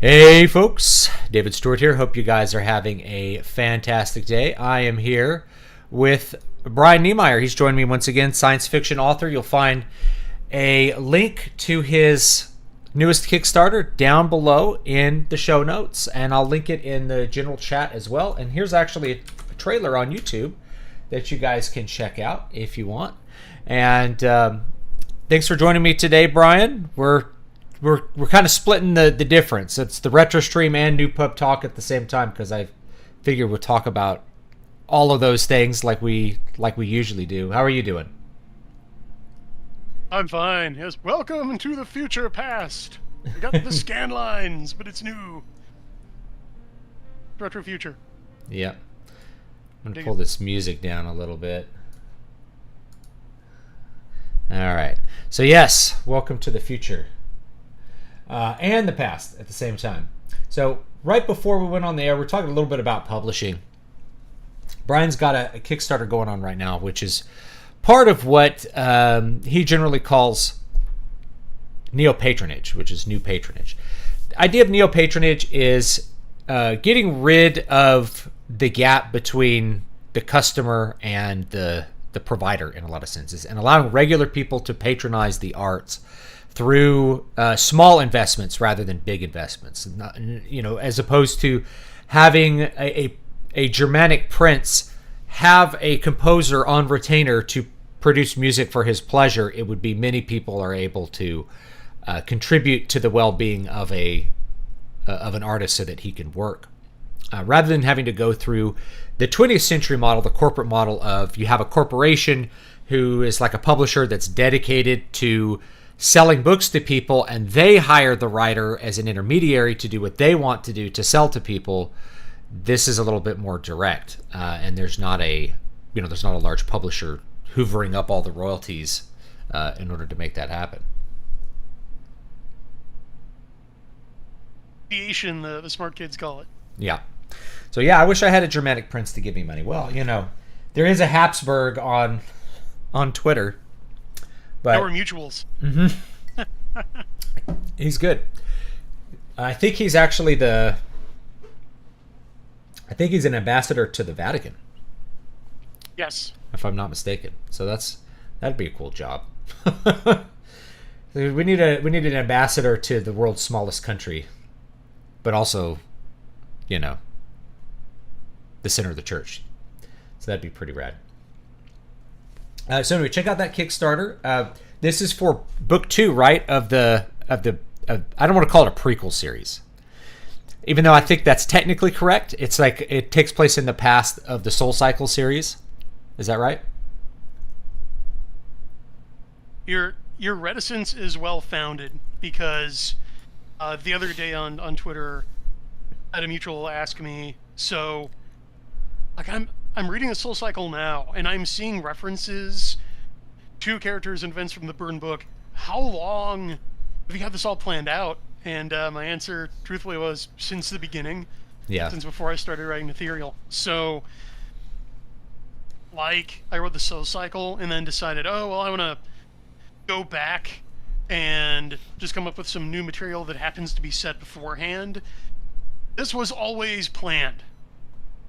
Hey folks, David Stewart here. Hope you guys are having a fantastic day. I am here with Brian Niemeier. He's joined me once again, science fiction author. You'll find a link to his newest Kickstarter down below in the show notes, and I'll link it in the general chat as well. And here's actually a trailer on YouTube that you guys can check out if you want. And thanks for joining me today, Brian. We're kind of splitting the difference. It's the retro stream and Newpub talk at the same time because I figured we'll talk about all of those things like we usually do. How are you doing? I'm fine. Yes, welcome to the future past. We got the scan lines, but it's new. Retro future. Yep. I'm gonna pull this music down a little bit. All right. So yes, welcome to the future. And the past at the same time. So right before we went on the air, we're talking a little bit about publishing. Brian's got a Kickstarter going on right now, which is part of what he generally calls Neopatronage, which is new patronage. The idea of Neopatronage is getting rid of the gap between the customer and the provider in a lot of senses, and allowing regular people to patronize the arts through small investments rather than big investments. Not, as opposed to having a Germanic prince have a composer on retainer to produce music for his pleasure, it would be many people are able to contribute to the well-being of an artist so that he can work. Rather than having to go through the 20th century model, the corporate model of you have a corporation who is like a publisher that's dedicated to selling books to people, and they hire the writer as an intermediary to do what they want to do to sell to people. This is a little bit more direct, and there's not a large publisher hoovering up all the royalties in order to make that happen. The smart kids call it. Yeah. So yeah, I wish I had a Germanic prince to give me money. Well, there is a Habsburg on Twitter. But there were mutuals. Mm-hmm. He's good. I think he's actually an ambassador to the Vatican. Yes. If I'm not mistaken. So that'd be a cool job. We need an ambassador to the world's smallest country, but also, the center of the church. So that'd be pretty rad. So anyway, check out that Kickstarter. This is for book 2, right? Of I don't want to call it a prequel series, even though I think that's technically correct. It's like it takes place in the past of the Soul Cycle series. Is that right? Your reticence is well founded because the other day on Twitter, I had a mutual ask me, so like I'm reading the Soul Cycle now, and I'm seeing references to characters and events from the Burn book. How long have you had this all planned out? And my answer, truthfully, was since the beginning. Yeah. Since before I started writing Ethereal. So, I wrote the Soul Cycle and then decided, I want to go back and just come up with some new material that happens to be set beforehand. This was always planned.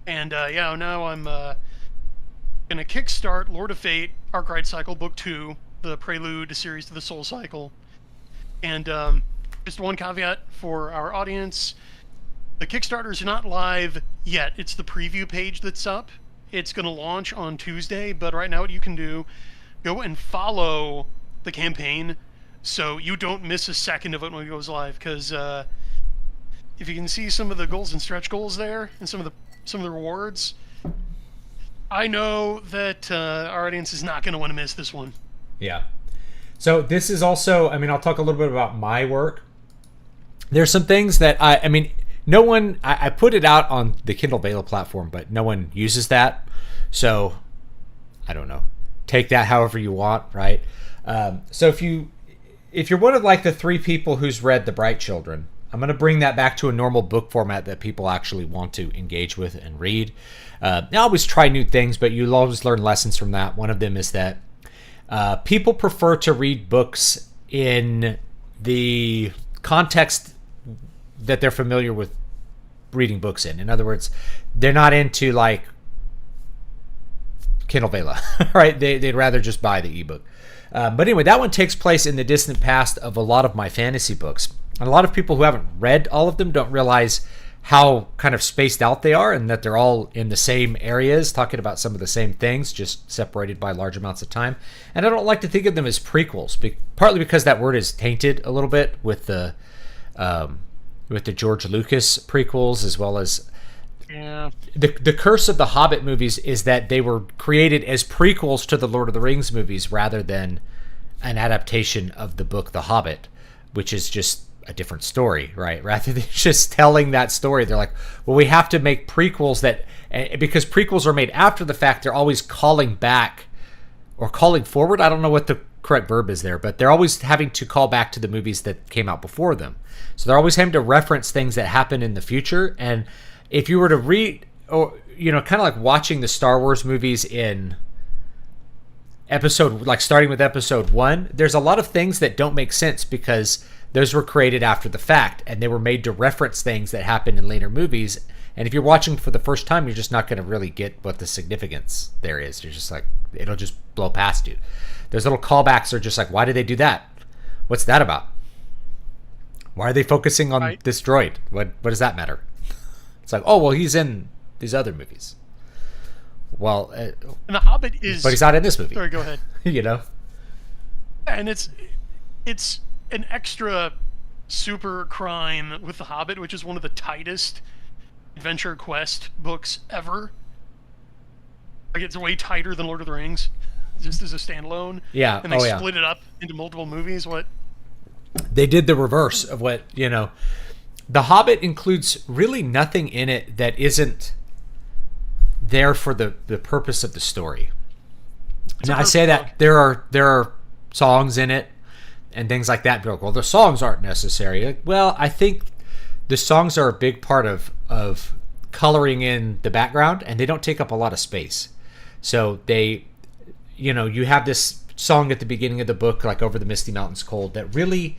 And now I'm going to kickstart Lord of Fate, Arkwright Cycle Book 2, the prelude series to the Soul Cycle. And just one caveat for our audience. The Kickstarter is not live yet. It's the preview page that's up. It's going to launch on Tuesday, but right now what you can do, go and follow the campaign so you don't miss a second of it when it goes live. Because if you can see some of the goals and stretch goals there and some of the rewards, I know that our audience is not going to want to miss this one. Yeah. So this is also, I'll talk a little bit about my work. There's some things that I put it out on the Kindle Vela platform, but no one uses that. So I don't know. Take that however you want, right? So if you're one of the 3 people who's read The Bright Children, I'm going to bring that back to a normal book format that people actually want to engage with and read. I always try new things, but you'll always learn lessons from that. One of them is that people prefer to read books in the context that they're familiar with reading books in. In other words, they're not into like Kindle Vela, right? They'd rather just buy the ebook. But anyway, that one takes place in the distant past of a lot of my fantasy books. And a lot of people who haven't read all of them don't realize how kind of spaced out they are, and that they're all in the same areas, talking about some of the same things, just separated by large amounts of time. And I don't like to think of them as prequels, partly because that word is tainted a little bit with the George Lucas prequels, as well as the curse of the Hobbit movies is that they were created as prequels to the Lord of the Rings movies rather than an adaptation of the book The Hobbit, which is just a different story, right? Rather than just telling that story, they're like, well, we have to make prequels that, because prequels are made after the fact, they're always calling back or calling forward. I don't know what the correct verb is there, but they're always having to call back to the movies that came out before them. So they're always having to reference things that happen in the future. And if you were to read, or, you know, kind of like watching the Star Wars movies in episode, like starting with episode 1, there's a lot of things that don't make sense because those were created after the fact, and they were made to reference things that happened in later movies. And if you're watching for the first time, you're just not going to really get what the significance there is. You're just like, it'll just blow past you. Those little callbacks are just like, why did they do that? What's that about? Why are they focusing on this droid? What does that matter? It's like, oh, well, he's in these other movies. Well, and The Hobbit is... But he's not in this movie. Sorry, go ahead. You know? And it's an extra super crime with The Hobbit, which is one of the tightest adventure quest books ever. Like, it's way tighter than Lord of the Rings, just as a standalone. Yeah. And they split it up into multiple movies. What? They did the reverse of what, you know. The Hobbit includes really nothing in it that isn't there for the purpose of the story. Now, I say that there are songs in it and things like that. Well, the songs aren't necessary. Like, well, I think the songs are a big part of coloring in the background, and they don't take up a lot of space. So they, you know, you have this song at the beginning of the book, like Over the Misty Mountains Cold, that really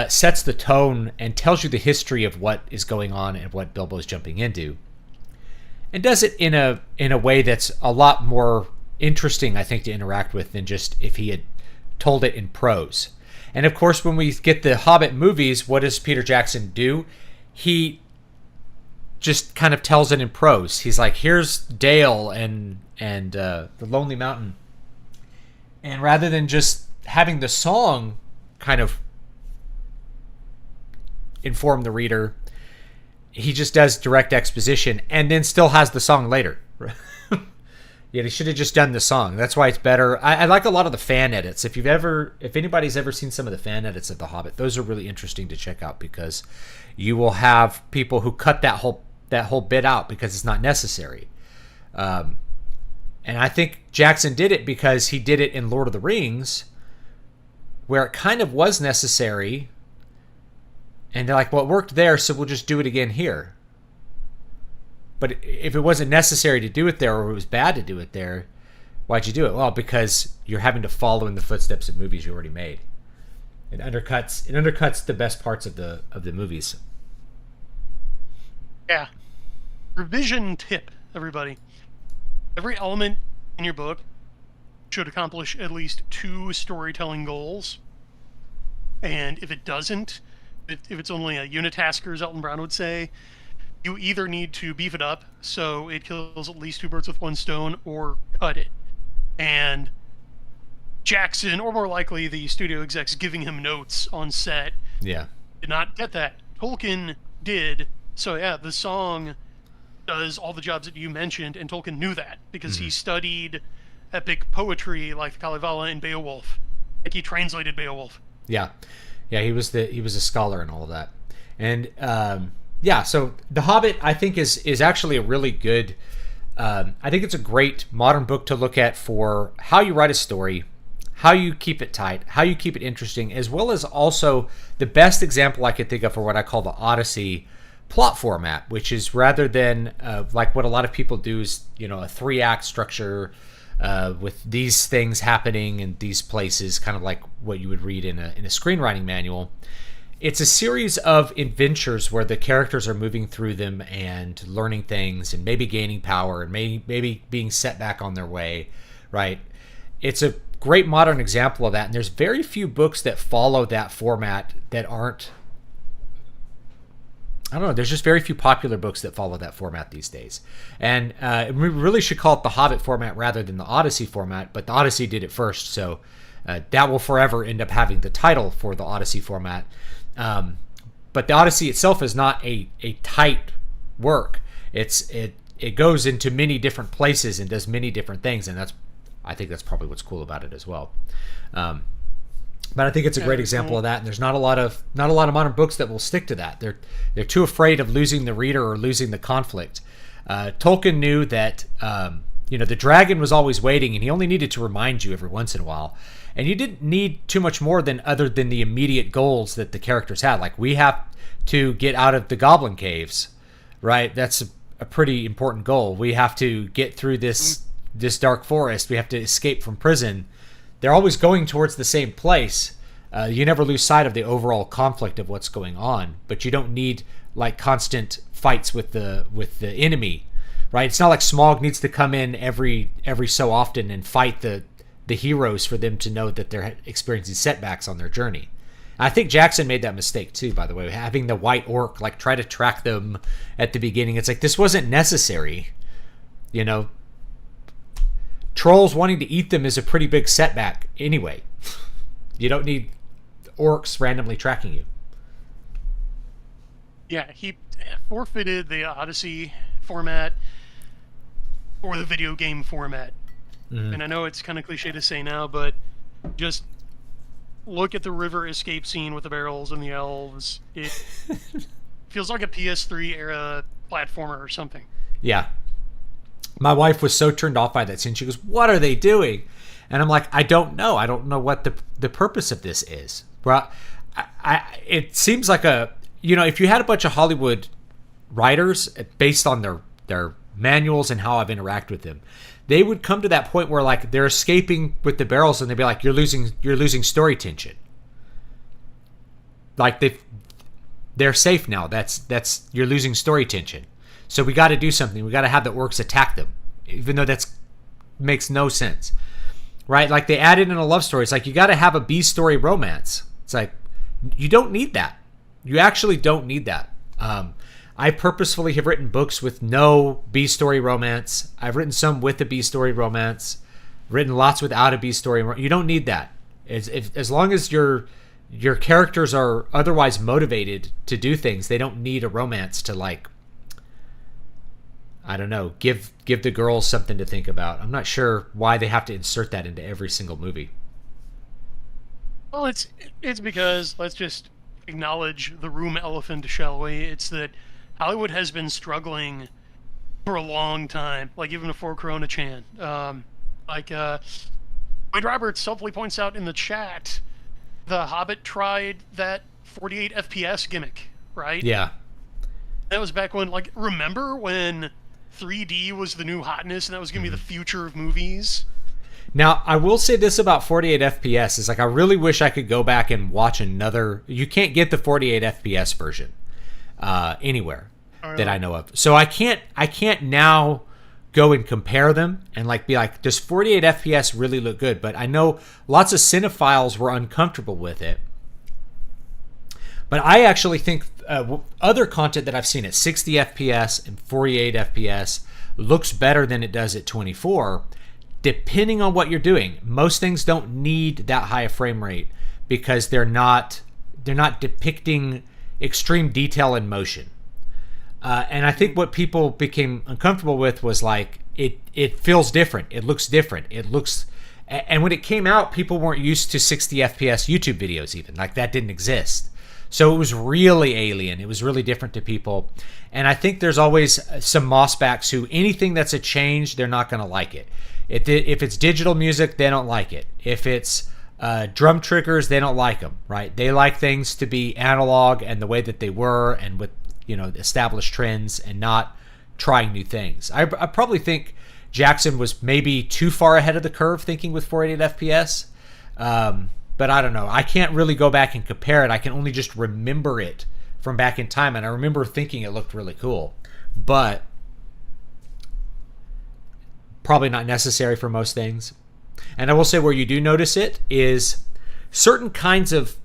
sets the tone and tells you the history of what is going on and what Bilbo's jumping into, and does it in a way that's a lot more interesting, I think, to interact with than just if he had told it in prose. And of course, when we get the Hobbit movies, what does Peter Jackson do? He just kind of tells it in prose. He's like, here's Dale and the Lonely Mountain. And rather than just having the song kind of inform the reader, he just does direct exposition and then still has the song later. Yeah, he should have just done the song. That's why it's better. I like a lot of the fan edits. If anybody's ever seen some of the fan edits of The Hobbit, those are really interesting to check out, because you will have people who cut that whole bit out because it's not necessary. And I think Jackson did it because he did it in Lord of the Rings, where it kind of was necessary. And they're like, well, it worked there, so we'll just do it again here. But if it wasn't necessary to do it there, or it was bad to do it there, why'd you do it? Well, because you're having to follow in the footsteps of movies you already made. It undercuts the best parts of the movies. Yeah. Revision tip, everybody. Every element in your book should accomplish at least 2 storytelling goals. And if it doesn't, if it's only a unitasker, as Elton Brown would say, you either need to beef it up so it kills at least 2 birds with one stone, or cut it. And Jackson, or more likely the studio execs giving him notes on set, did not get that. Tolkien did. So yeah, the song does all the jobs that you mentioned, and Tolkien knew that because he studied epic poetry like the Kalevala and Beowulf. Like, he translated Beowulf. Yeah, he was a scholar in all of that. And so The Hobbit, I think, is actually a really good. I think it's a great modern book to look at for how you write a story, how you keep it tight, how you keep it interesting, as well as also the best example I could think of for what I call the Odyssey plot format, which is, rather than like what a lot of people do, is, you know, a 3-act structure with these things happening in these places, kind of like what you would read in a screenwriting manual. it's a series of adventures where the characters are moving through them and learning things and maybe gaining power and maybe being set back on their way, right? It's a great modern example of that, and there's very few books that follow that format that aren't, I don't know, there's just very few popular books that follow that format these days. And we really should call it the Hobbit format rather than the Odyssey format, but the Odyssey did it first, so that will forever end up having the title for the Odyssey format. But the Odyssey itself is not a tight work. It goes into many different places and does many different things, and I think that's probably what's cool about it as well. But I think it's a great example of that, and there's not a lot of modern books that will stick to that. They're too afraid of losing the reader or losing the conflict. Tolkien knew that the dragon was always waiting, and he only needed to remind you every once in a while. And you didn't need too much more other than the immediate goals that the characters had. Like, we have to get out of the goblin caves, right? That's a pretty important goal. We have to get through this dark forest. We have to escape from prison. They're always going towards the same place. You never lose sight of the overall conflict of what's going on, but you don't need like constant fights with the enemy, right? It's not like Smaug needs to come in every so often and fight the heroes for them to know that they're experiencing setbacks on their journey. I think Jackson made that mistake too, by the way, having the white orc like try to track them at the beginning. It's like, this wasn't necessary. Trolls wanting to eat them is a pretty big setback anyway. You don't need orcs randomly tracking you. Yeah, he forfeited the Odyssey format or the video game format. Mm-hmm. And I know it's kind of cliche to say now, but just look at the river escape scene with the barrels and the elves. It feels like a PS3 era platformer or something. Yeah. My wife was so turned off by that scene. She goes, "What are they doing?" And I'm like, I don't know. I don't know what the purpose of this is. Well, it seems like if you had a bunch of Hollywood writers based on their manuals and how I've interacted with them, they would come to that point where like they're escaping with the barrels and they'd be like, you're losing story tension. Like they're safe now. That's you're losing story tension. So we got to do something. We got to have the orcs attack them, even though makes no sense, right? Like they added in a love story. It's like you got to have a B story romance. It's like you don't need that. You actually don't need that. I purposefully have written books with no B story romance. I've written some with a B story romance. Written lots without a B story. You don't need that. As long as your characters are otherwise motivated to do things, they don't need a romance to like, I don't know, give the girls something to think about. I'm not sure why they have to insert that into every single movie. Well, it's because, let's just acknowledge the room elephant, shall we? It's that Hollywood has been struggling for a long time, like even before Corona Chan. Wade Roberts helpfully points out in the chat, The Hobbit tried that 48 FPS gimmick, right? Yeah. That was back when, like, remember when 3D was the new hotness and that was going to be the future of movies? Now, I will say this about 48 FPS. Is like, I really wish I could go back and watch another. You can't get the 48 FPS version anywhere that I know of. So I can't now go and compare them and like be like, does 48 FPS really look good? But I know lots of cinephiles were uncomfortable with it. But I actually think other content that I've seen at 60 FPS and 48 FPS looks better than it does at 24, depending on what you're doing. Most things don't need that high a frame rate because they're not depicting extreme detail and motion. And I think what people became uncomfortable with was like, it feels different. It looks different. And when it came out, people weren't used to 60 FPS YouTube videos even. Like, that didn't exist. So it was really alien. It was really different to people. And I think there's always some mossbacks who anything that's a change, they're not going to like it. If it's digital music, they don't like it. If it's drum triggers, they don't like them, right? They like things to be analog and the way that they were and with, established trends and not trying new things. I probably think Jackson was maybe too far ahead of the curve thinking with 480 FPS. but I don't know. I can't really go back and compare it. I can only just remember it from back in time, and I remember thinking it looked really cool, but probably not necessary for most things. And I will say where you do notice it is certain kinds of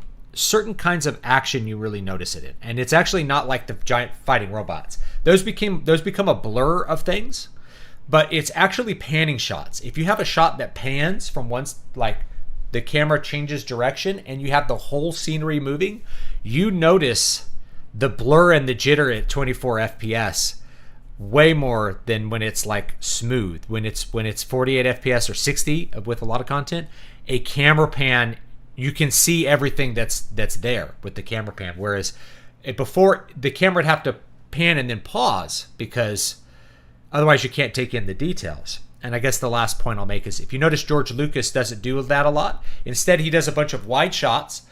action you really notice it in. And it's actually not like the giant fighting robots. Those become a blur of things, but it's actually panning shots. If you have a shot that pans from once, like the camera changes direction and you have the whole scenery moving, you notice the blur and the jitter at 24 FPS way more than when it's like smooth. When it's 48 FPS or 60 with a lot of content, a camera pan, you can see everything that's there with the camera pan. Whereas before, the camera would have to pan and then pause because otherwise you can't take in the details. And I guess the last point I'll make is if you notice George Lucas doesn't do that a lot. Instead, he does a bunch of wide shots.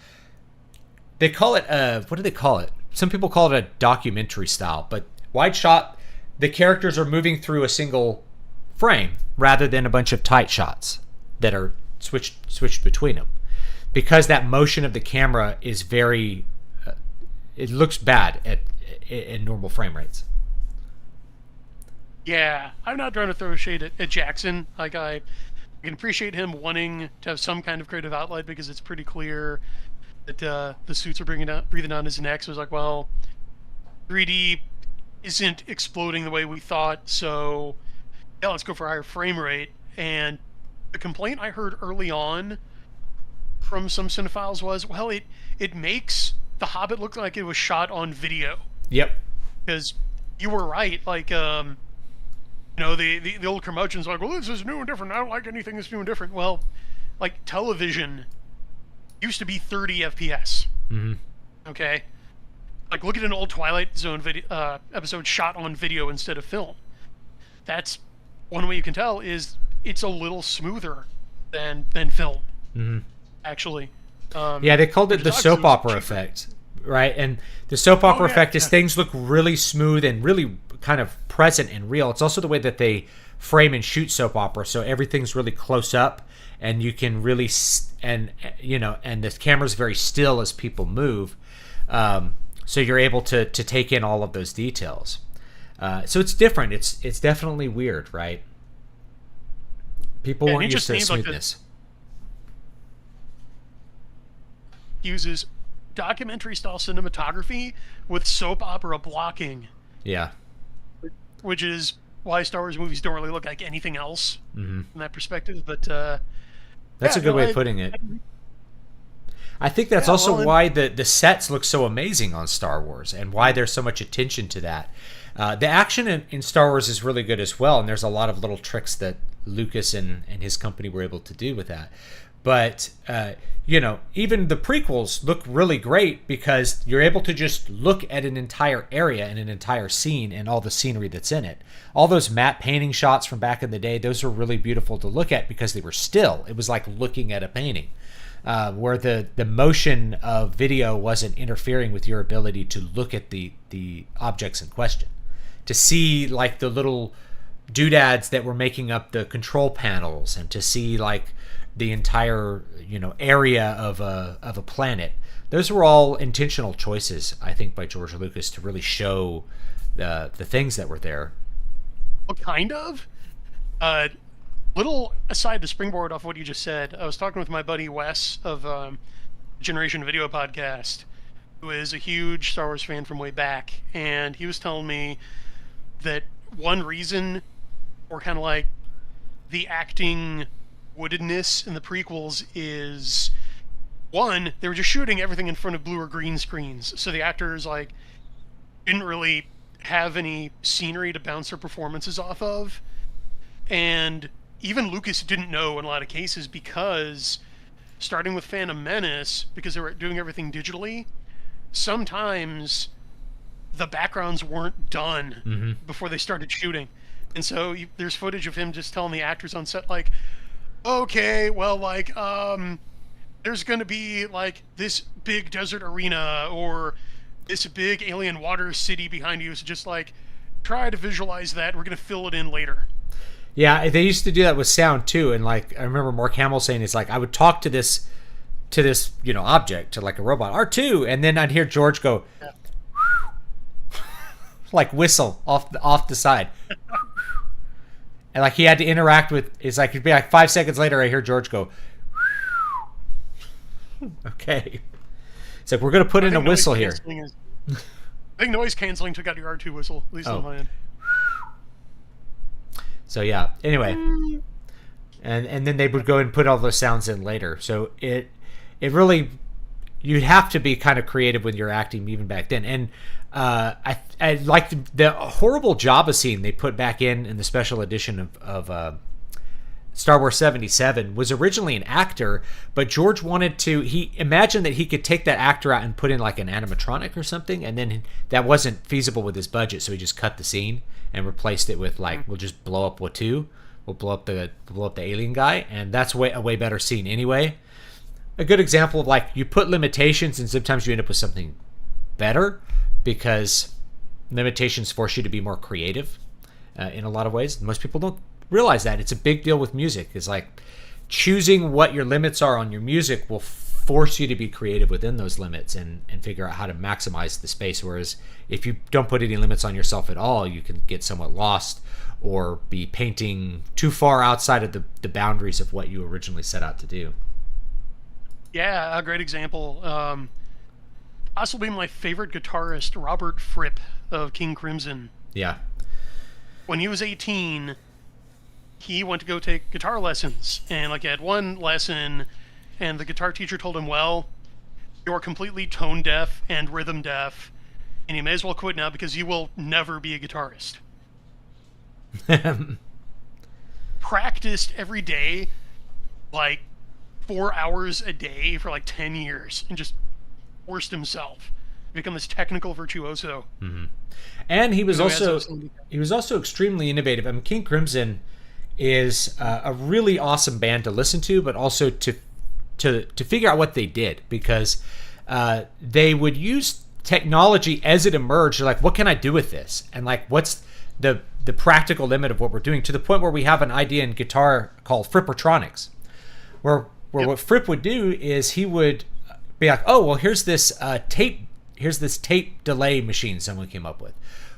They call it what do they call it? Some people call it a documentary style, but wide shot, the characters are moving through a single frame rather than a bunch of tight shots that are switched between them. Because that motion of the camera is very, it looks bad in normal frame rates. Yeah, I'm not trying to throw shade at Jackson. Like I can appreciate him wanting to have some kind of creative outlet because it's pretty clear that the suits are breathing down his neck. So it's like, well, 3D isn't exploding the way we thought, so yeah, let's go for a higher frame rate. And the complaint I heard early on from some cinephiles was, well, it makes The Hobbit look like it was shot on video. Yep. Because you were right, like, the old curmudgeon's like, well, this is new and different. I don't like anything that's new and different. Well, like, television used to be 30 FPS. Mm-hmm. Okay? Like, look at an old Twilight Zone episode shot on video instead of film. That's one way you can tell is it's a little smoother than film, actually. Yeah, they called it the soap opera effect, right? And the soap opera effect is things look really smooth and really kind of present and real. It's also the way that they frame and shoot soap opera, so everything's really close up, and you can really and the camera's very still as people move. So you're able to take in all of those details. So it's different. It's definitely weird, right? People weren't used to smoothness. Uses documentary-style cinematography with soap opera blocking. Yeah. Which is why Star Wars movies don't really look like anything else from that perspective. But that's a good way of putting it. I think that's also why the sets look so amazing on Star Wars and why there's so much attention to that. The action in Star Wars is really good as well, and there's a lot of little tricks that Lucas and his company were able to do with that. But, even the prequels look really great because you're able to just look at an entire area and an entire scene and all the scenery that's in it. All those matte painting shots from back in the day, those are really beautiful to look at because they were still. It was like looking at a painting. Where the motion of video wasn't interfering with your ability to look at the objects in question. To see like the little doodads that were making up the control panels and to see like the entire area of a planet. Those were all intentional choices, I think, by George Lucas to really show the things that were there. Well, kind of. Little aside to springboard off what you just said, I was talking with my buddy Wes of Generation Video Podcast, who is a huge Star Wars fan from way back, and he was telling me that one reason, or kind of like the acting woodedness in the prequels is, one, they were just shooting everything in front of blue or green screens, so the actors like didn't really have any scenery to bounce their performances off of, and even Lucas didn't know in a lot of cases because, starting with Phantom Menace, because they were doing everything digitally, sometimes the backgrounds weren't done before they started shooting. And so there's footage of him just telling the actors on set, like, okay, well, like, there's going to be, like, this big desert arena or this big alien water city behind you. So just, like, try to visualize that. We're going to fill it in later. Yeah, they used to do that with sound too, and like I remember Mark Hamill saying, it's like I would talk to this to this, object, to like a robot, R2, and then I'd hear George go, like whistle off the side. And like he had to interact with, it's like, it'd be like 5 seconds later, I hear George go, okay. It's like, we're going to put in a whistle here. I think noise canceling took out your R2 whistle, at least on my end. So yeah, anyway. And then they would go and put all those sounds in later. So it really, you'd have to be kind of creative when you're acting even back then. And I like the horrible Jabba scene they put back in the special edition of Star Wars 77 was originally an actor, but George he imagined that he could take that actor out and put in like an animatronic or something, and then that wasn't feasible with his budget, so he just cut the scene and replaced it with like, we'll just blow up Watu. We'll blow up the alien guy, and that's a way better scene anyway. A good example of like, you put limitations and sometimes you end up with something better because limitations force you to be more creative in a lot of ways. Most people don't realize that. It's a big deal with music. It's like choosing what your limits are on your music will force you to be creative within those limits and figure out how to maximize the space. Whereas if you don't put any limits on yourself at all, you can get somewhat lost or be painting too far outside of the boundaries of what you originally set out to do. Yeah, a great example. Possibly my favorite guitarist, Robert Fripp of King Crimson. Yeah. When he was 18, he went to go take guitar lessons. And like, he had one lesson, and the guitar teacher told him, well, you're completely tone deaf and rhythm deaf, and you may as well quit now because you will never be a guitarist. Practiced every day, like 4 hours a day for like 10 years, and just forced himself to become this technical virtuoso. Mm-hmm. And he was also extremely innovative. I mean, King Crimson is a really awesome band to listen to, but also to figure out what they did, because they would use technology as it emerged. They're like, what can I do with this? And like, what's the practical limit of what we're doing, to the point where we have an idea in guitar called Frippertronics, where what Fripp would do is he would be like, oh, well, here's this tape delay machine someone came up with.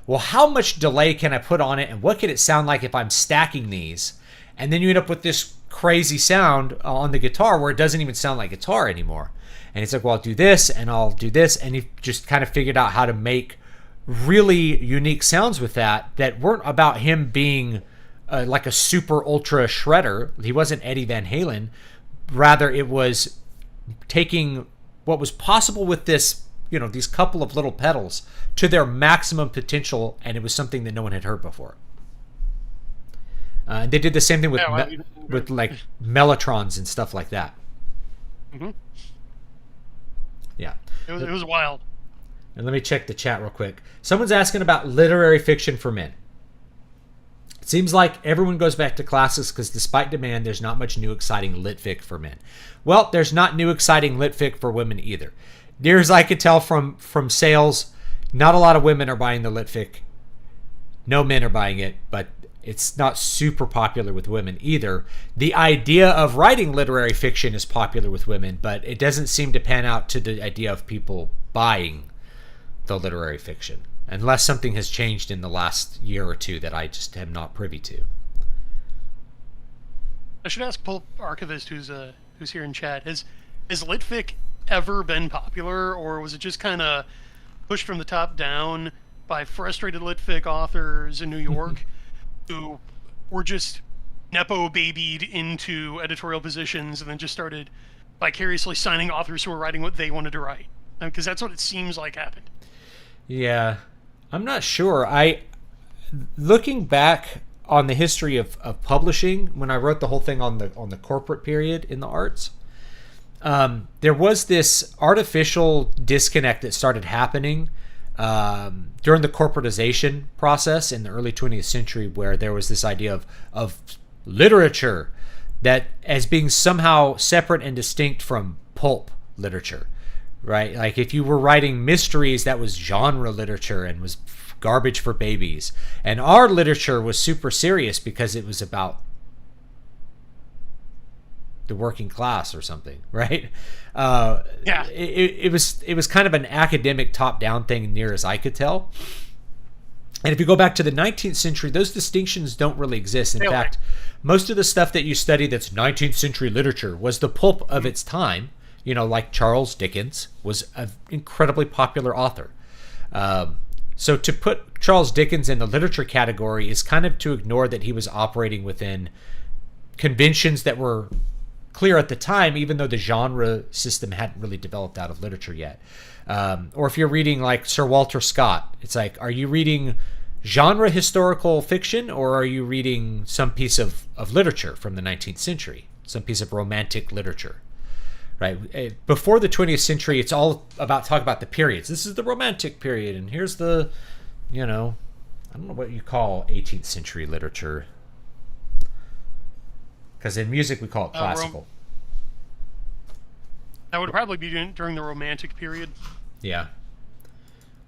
Well, how much delay can I put on it, and what could it sound like if I'm stacking these? And then you end up with this crazy sound on the guitar where it doesn't even sound like guitar anymore. And it's like, well, I'll do this and I'll do this, and he just kind of figured out how to make really unique sounds with that weren't about him being like a super ultra shredder. He wasn't Eddie Van Halen. Rather, it was taking what was possible with this, these couple of little pedals to their maximum potential, and it was something that no one had heard before. They did the same thing with like mellotrons and stuff like that. Mm-hmm. Yeah, it was wild. And let me check the chat real quick. Someone's asking about literary fiction for men. It seems like everyone goes back to classics because despite demand, there's not much new exciting lit fic for men. Well, there's not new exciting lit fic for women either. Near as I could tell from sales, not a lot of women are buying the lit fic. No men are buying it, but it's not super popular with women either. The idea of writing literary fiction is popular with women, but it doesn't seem to pan out to the idea of people buying the literary fiction, unless something has changed in the last year or two that I just am not privy to. I should ask Pulp Archivist, who's here in chat, has litfic ever been popular, or was it just kind of pushed from the top down by frustrated litfic authors in New York who were just nepo babied into editorial positions and then just started vicariously signing authors who were writing what they wanted to write? Because that's what it seems like happened. Yeah, I'm not sure. Looking back on the history of publishing, when I wrote the whole thing on the corporate period in the arts, there was this artificial disconnect that started happening during the corporatization process in the early 20th century, where there was this idea of literature that as being somehow separate and distinct from pulp literature. Right? Like if you were writing mysteries, that was genre literature and was garbage for babies. And our literature was super serious because it was about the working class or something, right? Yeah. It was kind of an academic top-down thing, near as I could tell. And if you go back to the 19th century, those distinctions don't really exist. In fact, most of the stuff that you study that's 19th century literature was the pulp of its time. You know, like Charles Dickens was an incredibly popular author. So to put Charles Dickens in the literature category is kind of to ignore that he was operating within conventions that were clear at the time, even though the genre system hadn't really developed out of literature yet. Or if you're reading like Sir Walter Scott, it's like, are you reading genre historical fiction, or are you reading some piece of literature from the 19th century, some piece of romantic literature, right? Before the 20th century, it's all about talking about the periods. This is the romantic period, and here's the, I don't know what you call 18th century literature, because in music we call it classical. That would probably be during the Romantic period. Yeah.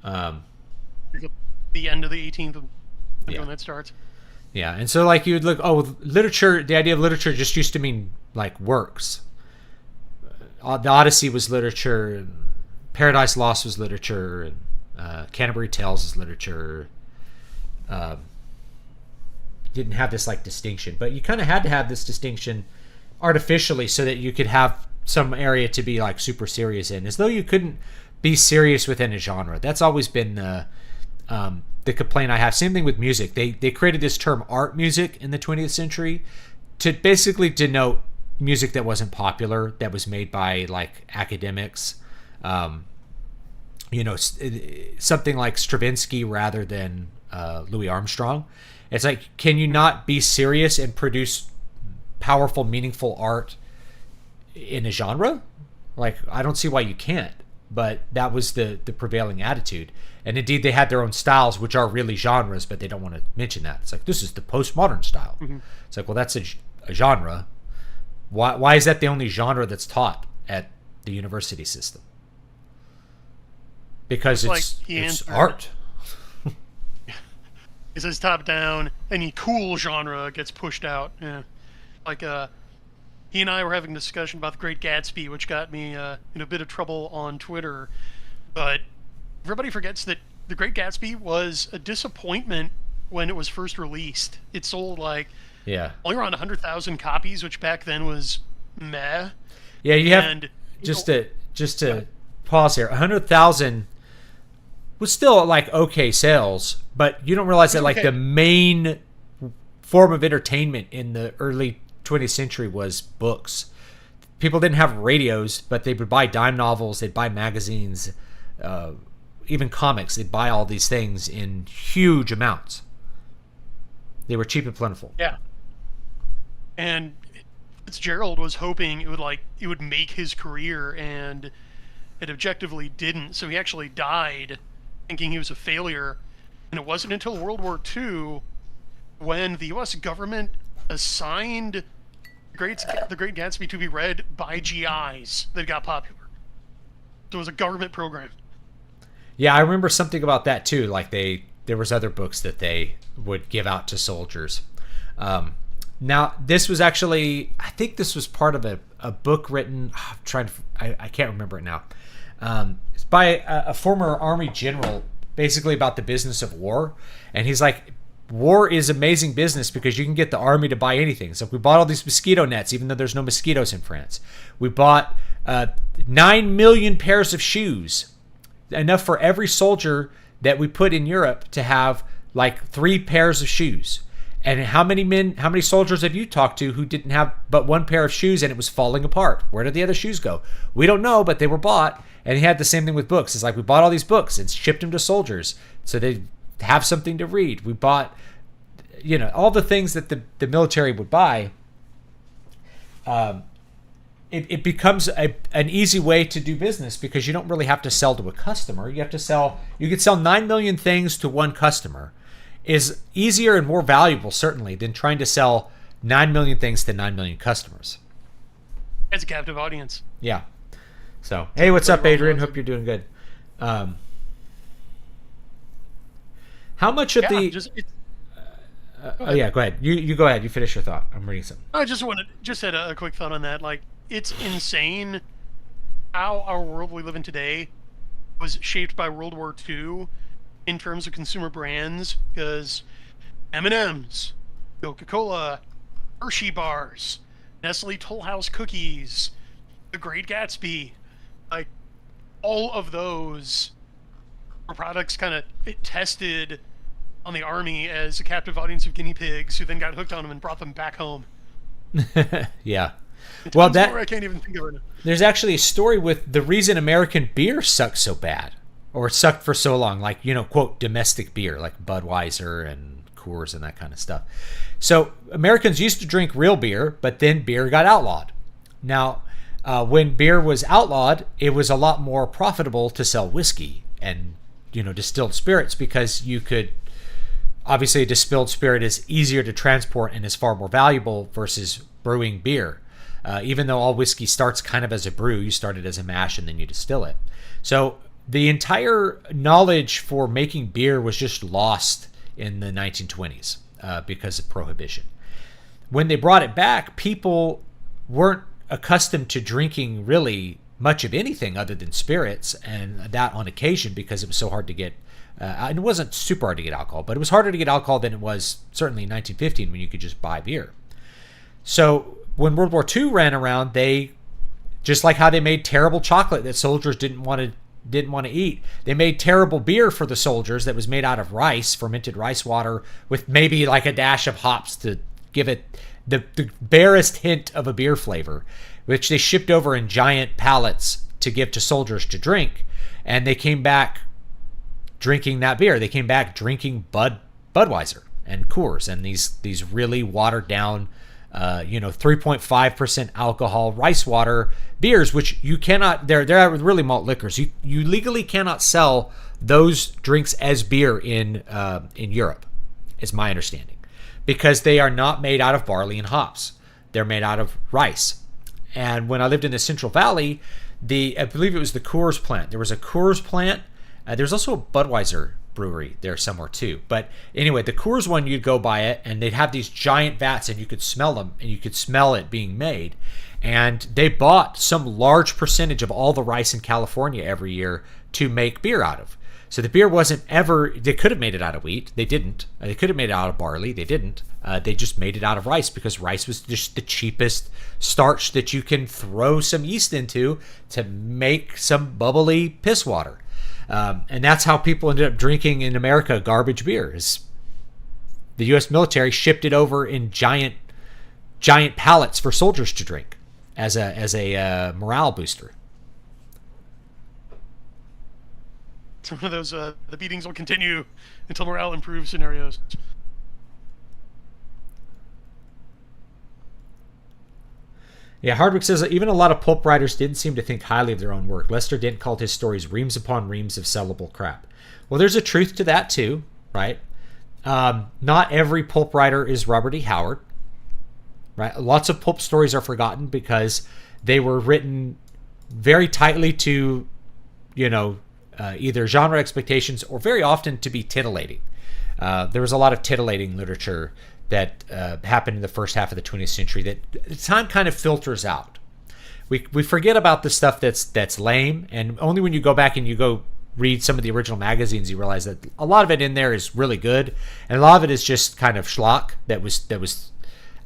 The end of the 18th, when that starts. Yeah, and so like you would look, literature, the idea of literature just used to mean like works. The Odyssey was literature, Paradise Lost was literature, and Canterbury Tales is literature. Didn't have this like distinction, but you kind of had to have this distinction artificially so that you could have some area to be like super serious in, as though you couldn't be serious within a genre. That's always been the complaint I have. Same thing with music. They created this term art music in the 20th century to basically denote music that wasn't popular, that was made by like academics, something like Stravinsky rather than Louis Armstrong. It's like, can you not be serious and produce powerful, meaningful art in a genre? Like, I don't see why you can't. But that was the prevailing attitude. And indeed, they had their own styles, which are really genres, but they don't want to mention that. It's like, this is the postmodern style. Mm-hmm. It's like, well, that's a genre. Why is that the only genre that's taught at the university system? Because it's art. It says top down, any cool genre gets pushed out. Yeah. Like, he and I were having a discussion about The Great Gatsby, which got me in a bit of trouble on Twitter. But everybody forgets that The Great Gatsby was a disappointment when it was first released. It sold only around 100,000 copies, which back then was meh. Yeah, you have just to pause here. 100,000 was still like okay sales, but you don't realize that like the main form of entertainment in the early 20th century was books. People didn't have radios, but they would buy dime novels, they'd buy magazines, even comics. They'd buy all these things in huge amounts. They were cheap and plentiful. Yeah. And Fitzgerald was hoping it would make his career, and it objectively didn't. So he actually died thinking he was a failure. And it wasn't until World War II when the U.S. government assigned The Great Gatsby to be read by GIs that got popular. So it was a government program. Yeah, I remember something about that too. Like there was other books that they would give out to soldiers. Now this was actually, I think this was part of a book written. I can't remember it now. It's by a former Army general, basically about the business of war, and he's like, war is amazing business because you can get the army to buy anything. So we bought all these mosquito nets, even though there's no mosquitoes in France. We bought 9 million pairs of shoes, enough for every soldier that we put in Europe to have like 3 pairs of shoes. And how many soldiers have you talked to who didn't have but 1 pair of shoes and it was falling apart? Where did the other shoes go? We don't know, but they were bought. And he had the same thing with books. It's like we bought all these books and shipped them to soldiers so they have something to read. We bought, all the things that the military would buy. It becomes an easy way to do business because you don't really have to sell to a customer. You could sell 9 million things to one customer. Is easier and more valuable, certainly, than trying to sell 9 million things to 9 million customers. As a captive audience. Yeah. So, hey, what's up, Adrian? Hope you're doing good. How much of Oh yeah, go ahead. You go ahead. You finish your thought. I'm reading something. I just had a quick thought on that. Like, it's insane how our world we live in today was shaped by World War II in terms of consumer brands, because M&M's, Coca-Cola, Hershey bars, Nestle Toll House cookies, The Great Gatsby, like, all of those were products kind of tested on the army as a captive audience of guinea pigs who then got hooked on them and brought them back home. Yeah. Well, that I can't even think of it. There's actually a story with the reason American beer sucked so bad, or sucked for so long, like, quote, domestic beer, like Budweiser and Coors and that kind of stuff. So Americans used to drink real beer, but then beer got outlawed. Now, when beer was outlawed, it was a lot more profitable to sell whiskey and, distilled spirits, because you could, obviously a distilled spirit is easier to transport and is far more valuable versus brewing beer. Even though all whiskey starts kind of as a brew, you start it as a mash and then you distill it. So the entire knowledge for making beer was just lost in the 1920s because of prohibition. When they brought it back, people weren't accustomed to drinking really much of anything other than spirits, and that on occasion because it was so hard to get. And it wasn't super hard to get alcohol, but it was harder to get alcohol than it was certainly in 1915 when you could just buy beer. So when World War II ran around, they, just like how they made terrible chocolate that soldiers didn't want to eat, they made terrible beer for the soldiers that was made out of rice, fermented rice water, with maybe like a dash of hops to give it the barest hint of a beer flavor, which they shipped over in giant pallets to give to soldiers to drink. And they came back drinking that beer. They came back drinking Budweiser and Coors and these really watered down 3.5% alcohol rice water beers, which you cannot, they're really malt liquors. You legally cannot sell those drinks as beer in Europe, is my understanding, because they are not made out of barley and hops. They're made out of rice. And when I lived in the Central Valley, I believe it was the Coors plant. There was a Coors plant. There's also a Budweiser brewery there somewhere too. But anyway, the Coors one, you'd go by it and they'd have these giant vats and you could smell them and you could smell it being made. And they bought some large percentage of all the rice in California every year to make beer out of. So the beer wasn't ever, they could have made it out of wheat. They didn't. They could have made it out of barley. They didn't. They just made it out of rice because rice was just the cheapest starch that you can throw some yeast into to make some bubbly piss water. And that's how people ended up drinking in America garbage beer. Is the U.S. military shipped it over in giant pallets for soldiers to drink as a morale booster. It's one of those the beatings will continue until morale improves scenarios. Yeah, Hardwick says that even a lot of pulp writers didn't seem to think highly of their own work. Lester Dent called his stories reams upon reams of sellable crap. Well, there's a truth to that too, right? Not every pulp writer is Robert E. Howard, right? Lots of pulp stories are forgotten because they were written very tightly to, either genre expectations or very often to be titillating. There was a lot of titillating literature that happened in the first half of the 20th century that time kind of filters out. We forget about the stuff that's lame, and only when you go back and you go read some of the original magazines you realize that a lot of it in there is really good, and a lot of it is just kind of schlock that was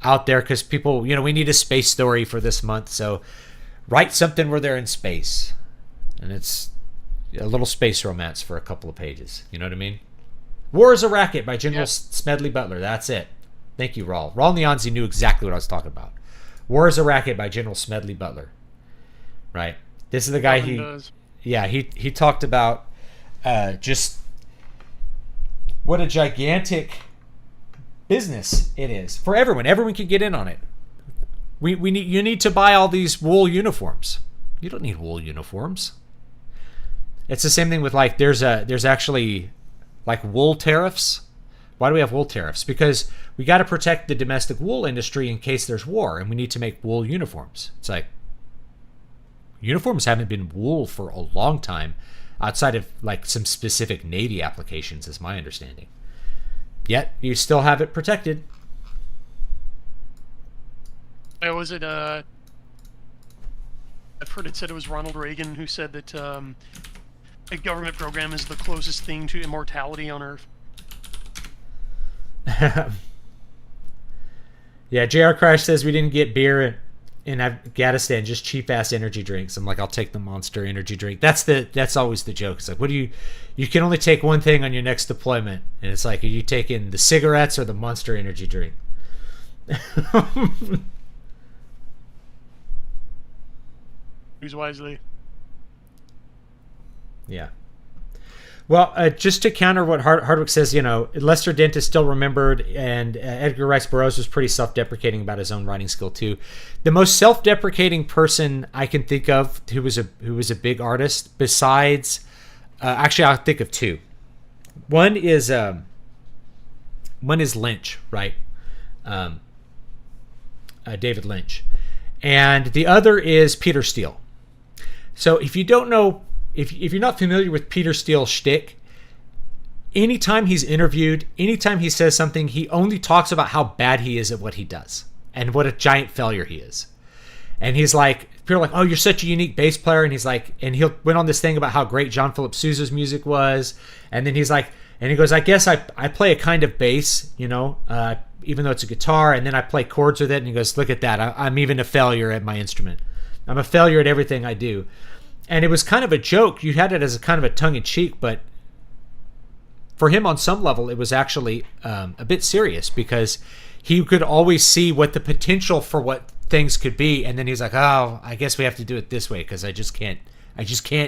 out there because people, we need a space story for this month, so write something where they're in space, and it's a little space romance for a couple of pages. You know what I mean? War is a Racket by General Smedley Butler. That's it. Thank you, Raul. Raul Neonzi knew exactly what I was talking about. War is a Racket by General Smedley Butler. Right. This is the guy he talked about just what a gigantic business it is for everyone. Everyone can get in on it. You need to buy all these wool uniforms. You don't need wool uniforms. It's the same thing with there's actually wool tariffs. Why do we have wool tariffs? Because we got to protect the domestic wool industry in case there's war, and we need to make wool uniforms. It's uniforms haven't been wool for a long time, outside of some specific Navy applications, is my understanding. Yet you still have it protected. Was it? I've heard it said it was Ronald Reagan who said that a government program is the closest thing to immortality on Earth. Yeah, JR Crash says we didn't get beer in Afghanistan, just cheap ass energy drinks. I'm like, I'll take the Monster energy drink. That's always the joke. It's like, what do you can only take one thing on your next deployment, and it's like, are you taking the cigarettes or the Monster energy drink? Use wisely. Yeah. Well, just to counter what Hardwick says, Lester Dent is still remembered, and Edgar Rice Burroughs was pretty self-deprecating about his own writing skill too. The most self-deprecating person I can think of who was a big artist, besides, actually, I'll think of two. One is Lynch, right? David Lynch, and the other is Peter Steele. So if you don't know. If you're not familiar with Peter Steele's shtick, anytime he's interviewed, anytime he says something, he only talks about how bad he is at what he does and what a giant failure he is. And he's like, people are like, oh, you're such a unique bass player. And he's like, and he'll went on this thing about how great John Philip Sousa's music was. And then he's like, and he goes, I guess I play a kind of bass, even though it's a guitar, and then I play chords with it. And he goes, look at that. I'm even a failure at my instrument. I'm a failure at everything I do. And it was kind of a joke. You had it as a kind of a tongue-in-cheek, but for him on some level, it was actually a bit serious, because he could always see what the potential for what things could be, and then he's like, oh, I guess we have to do it this way because I just can't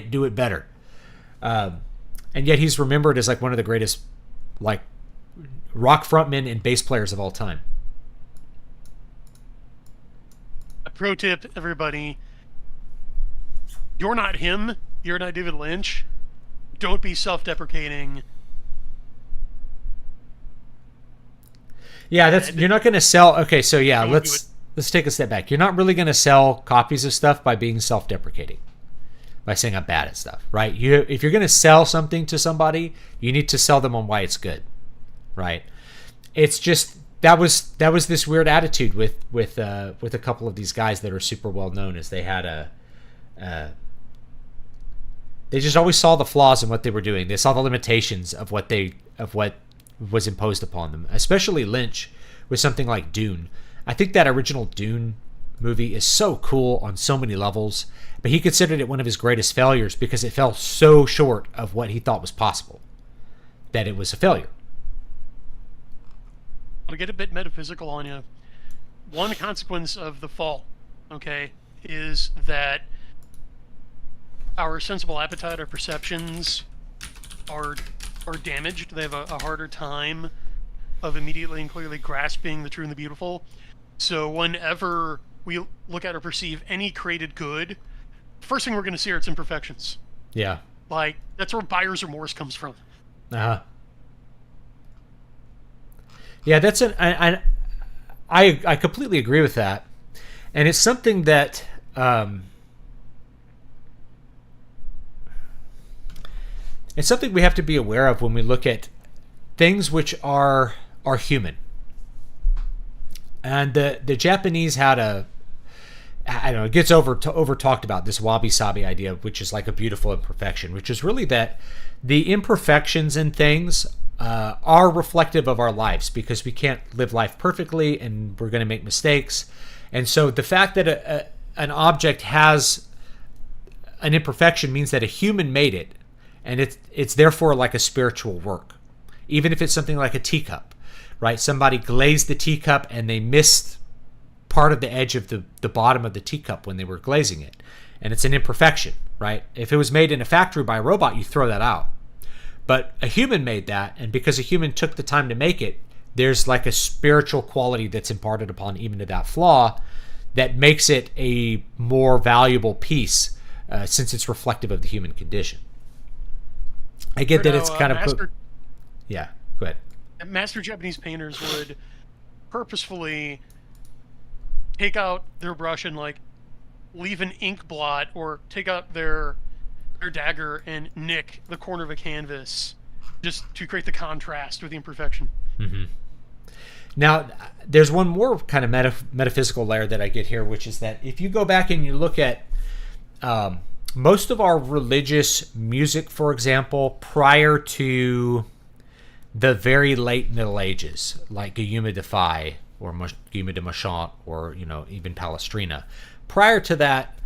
do it better. And yet he's remembered as like one of the greatest like rock frontmen and bass players of all time. A pro tip, everybody. You're not him. You're not David Lynch. Don't be self-deprecating. Yeah, you're not going to sell. Okay, so yeah, let's take a step back. You're not really going to sell copies of stuff by being self-deprecating, by saying I'm bad at stuff, right? If you're going to sell something to somebody, you need to sell them on why it's good, right? It's just that was this weird attitude with a couple of these guys that are super well known, as they had they just always saw the flaws in what they were doing. They saw the limitations of what was imposed upon them, especially Lynch with something like Dune. I think that original Dune movie is so cool on so many levels, but he considered it one of his greatest failures because it fell so short of what he thought was possible that it was a failure. I'll get a bit metaphysical on you. One consequence of the fall, okay, is that our sensible appetite, our perceptions are damaged. They have a harder time of immediately and clearly grasping the true and the beautiful. So whenever we look at or perceive any created good, first thing we're going to see are its imperfections. Yeah. Like, that's where buyer's remorse comes from. Uh-huh. Yeah, that's I completely agree with that. And it's something that it's something we have to be aware of when we look at things which are human. And the Japanese had it gets over talked about, this wabi-sabi idea, which is like a beautiful imperfection, which is really that the imperfections in things are reflective of our lives, because we can't live life perfectly and we're going to make mistakes. And so the fact that an object has an imperfection means that a human made it, and it's therefore like a spiritual work. Even if it's something like a teacup, right? Somebody glazed the teacup and they missed part of the edge of the bottom of the teacup when they were glazing it, and it's an imperfection, right? If it was made in a factory by a robot, you throw that out. But a human made that, and because a human took the time to make it, there's like a spiritual quality that's imparted upon even to that flaw that makes it a more valuable piece, since it's reflective of the human condition. I get that it's kind of... Yeah, go ahead. Master Japanese painters would purposefully take out their brush and like leave an ink blot, or take out their dagger and nick the corner of a canvas just to create the contrast with the imperfection. Now, there's one more kind of metaphysical layer that I get here, which is that if you go back and you look at most of our religious music, for example, prior to the very late Middle Ages, like Guillaume de Fay or Guillaume de Machant, or even Palestrina, prior to that,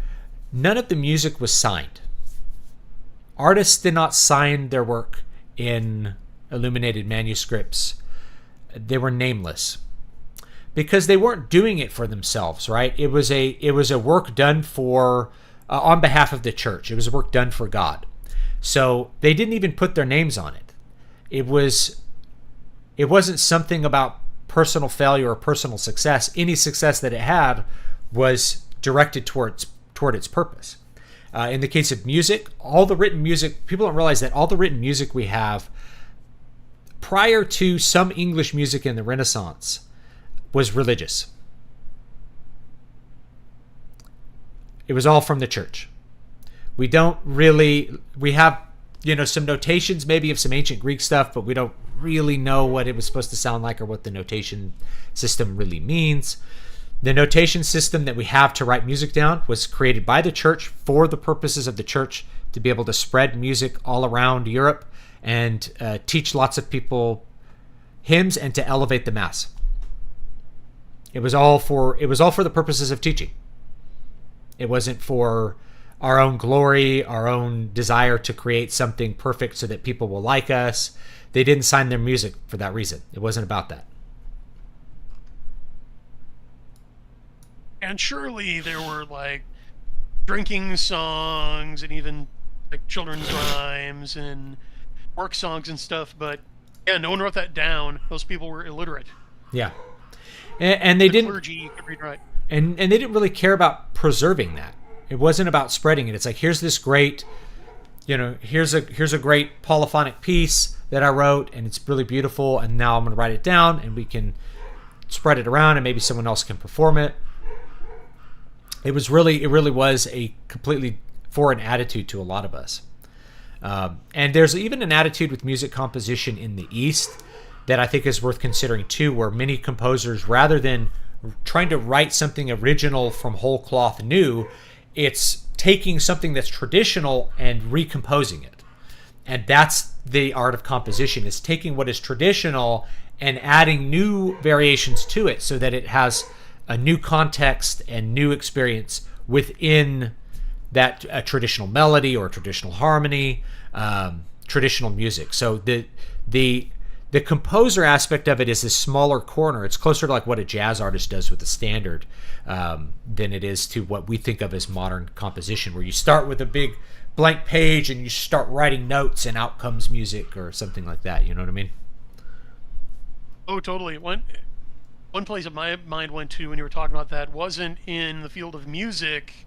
none of the music was signed. Artists did not sign their work in illuminated manuscripts. They were nameless because they weren't doing it for themselves, right? It was a work done for on behalf of the church. It was a work done for God. So they didn't even put their names on it. It wasn't something about personal failure or personal success. Any success that it had was directed toward its purpose. In the case of music, all the written music, people don't realize that all the written music we have prior to some English music in the Renaissance was religious. It was all from the church. We have, some notations maybe of some ancient Greek stuff, but we don't really know what it was supposed to sound like or what the notation system really means. The notation system that we have to write music down was created by the church for the purposes of the church to be able to spread music all around Europe and teach lots of people hymns and to elevate the mass. It was all for the purposes of teaching. It wasn't for our own glory, our own desire to create something perfect so that people will like us. They didn't sign their music for that reason. It wasn't about that. And surely there were drinking songs and even children's rhymes and work songs and stuff, but yeah, no one wrote that down. Those people were illiterate. Yeah, and they didn't. Clergy could read and write. And they didn't really care about preserving that. It wasn't about spreading it. It's like, here's this great, here's a great polyphonic piece that I wrote, and it's really beautiful, and now I'm going to write it down, and we can spread it around, and maybe someone else can perform it. It really was a completely foreign attitude to a lot of us. And there's even an attitude with music composition in the East that I think is worth considering too, where many composers, rather than trying to write something original from whole cloth new, it's taking something that's traditional and recomposing it. And that's the art of composition, is taking what is traditional and adding new variations to it so that it has a new context and new experience within that traditional melody or traditional harmony, traditional music. So the composer aspect of it is this smaller corner. It's closer to like what a jazz artist does with a standard than it is to what we think of as modern composition, where you start with a big blank page and you start writing notes and out comes music or something like that. You know what I mean? Oh, totally. One place that my mind went to when you were talking about that wasn't in the field of music,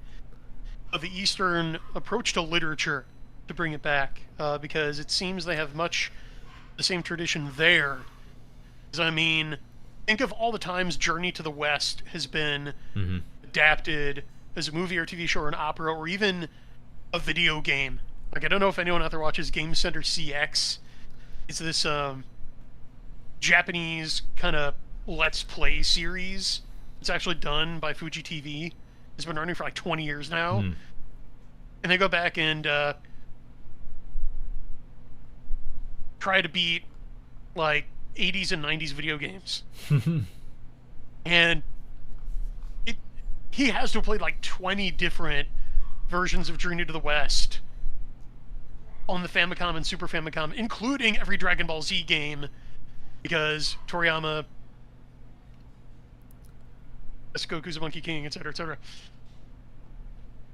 but the Eastern approach to literature, to bring it back, because it seems they have much the same tradition there. I mean, think of all the times Journey to the West has been adapted as a movie or TV show or an opera or even a video game. Like, I don't know if anyone out there watches Game Center CX. It's this Japanese kind of Let's Play series. It's actually done by Fuji TV. It's been running for like 20 years now. And they go back and try to beat like 80s and 90s video games. And he has to have played like 20 different versions of Journey to the West on the Famicom and Super Famicom, including every Dragon Ball Z game, because Toriyama, Goku's a Monkey King, etc., etc.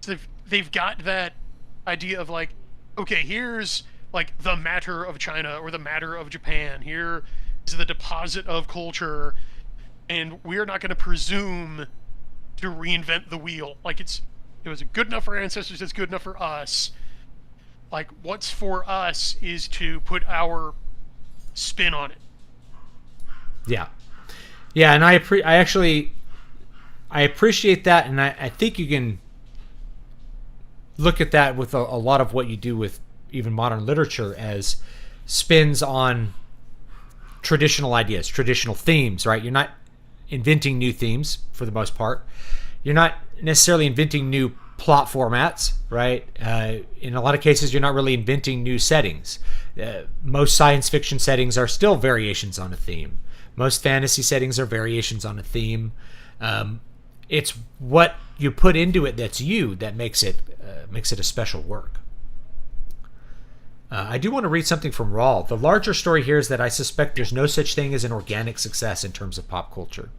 So they've got that idea of like, okay, here's like the matter of China or the matter of Japan. Here is the deposit of culture, and we're not going to presume to reinvent the wheel. Like, it was good enough for our ancestors, it's good enough for us. Like, what's for us is to put our spin on it. Yeah, and I appreciate that, and I think you can look at that with a lot of what you do with even modern literature as spins on traditional ideas, traditional themes, right? You're not inventing new themes for the most part. You're not necessarily inventing new plot formats, right? In a lot of cases, you're not really inventing new settings. Most science fiction settings are still variations on a theme. Most fantasy settings are variations on a theme. It's what you put into it that's you that makes it a special work. I do want to read something from Rawl. The larger story here is that I suspect there's no such thing as an organic success in terms of pop culture.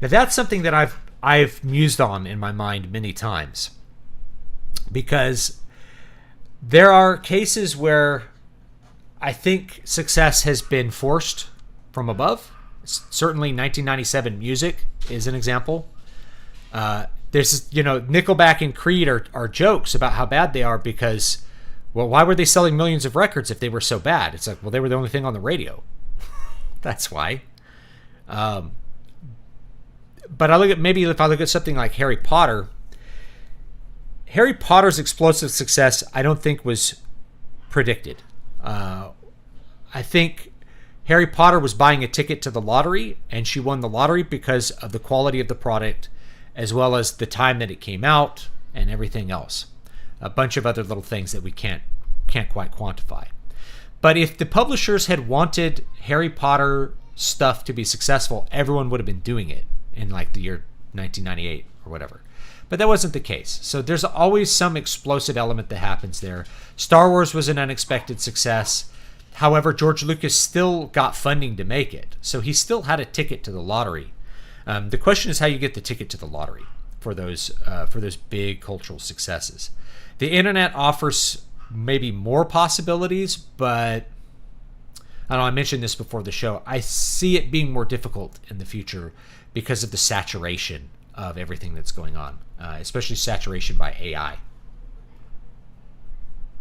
Now that's something that I've mused on in my mind many times, because there are cases where I think success has been forced from above. Certainly 1997 music is an example. There's, Nickelback and Creed are jokes about how bad they are because, well, why were they selling millions of records if they were so bad? It's like, well, they were the only thing on the radio. That's why. But if I look at something like Harry Potter's explosive success, I don't think was predicted. I think Harry Potter was buying a ticket to the lottery, and she won the lottery because of the quality of the product, as well as the time that it came out and everything else. A bunch of other little things that we can't quite quantify. But if the publishers had wanted Harry Potter stuff to be successful, everyone would have been doing it in like the year 1998 or whatever. But that wasn't the case. So there's always some explosive element that happens there. Star Wars was an unexpected success. However, George Lucas still got funding to make it. So he still had a ticket to the lottery. The question is how you get the ticket to the lottery for those big cultural successes. The internet offers maybe more possibilities, but I don't know, I mentioned this before the show. I see it being more difficult in the future because of the saturation of everything that's going on, especially saturation by AI.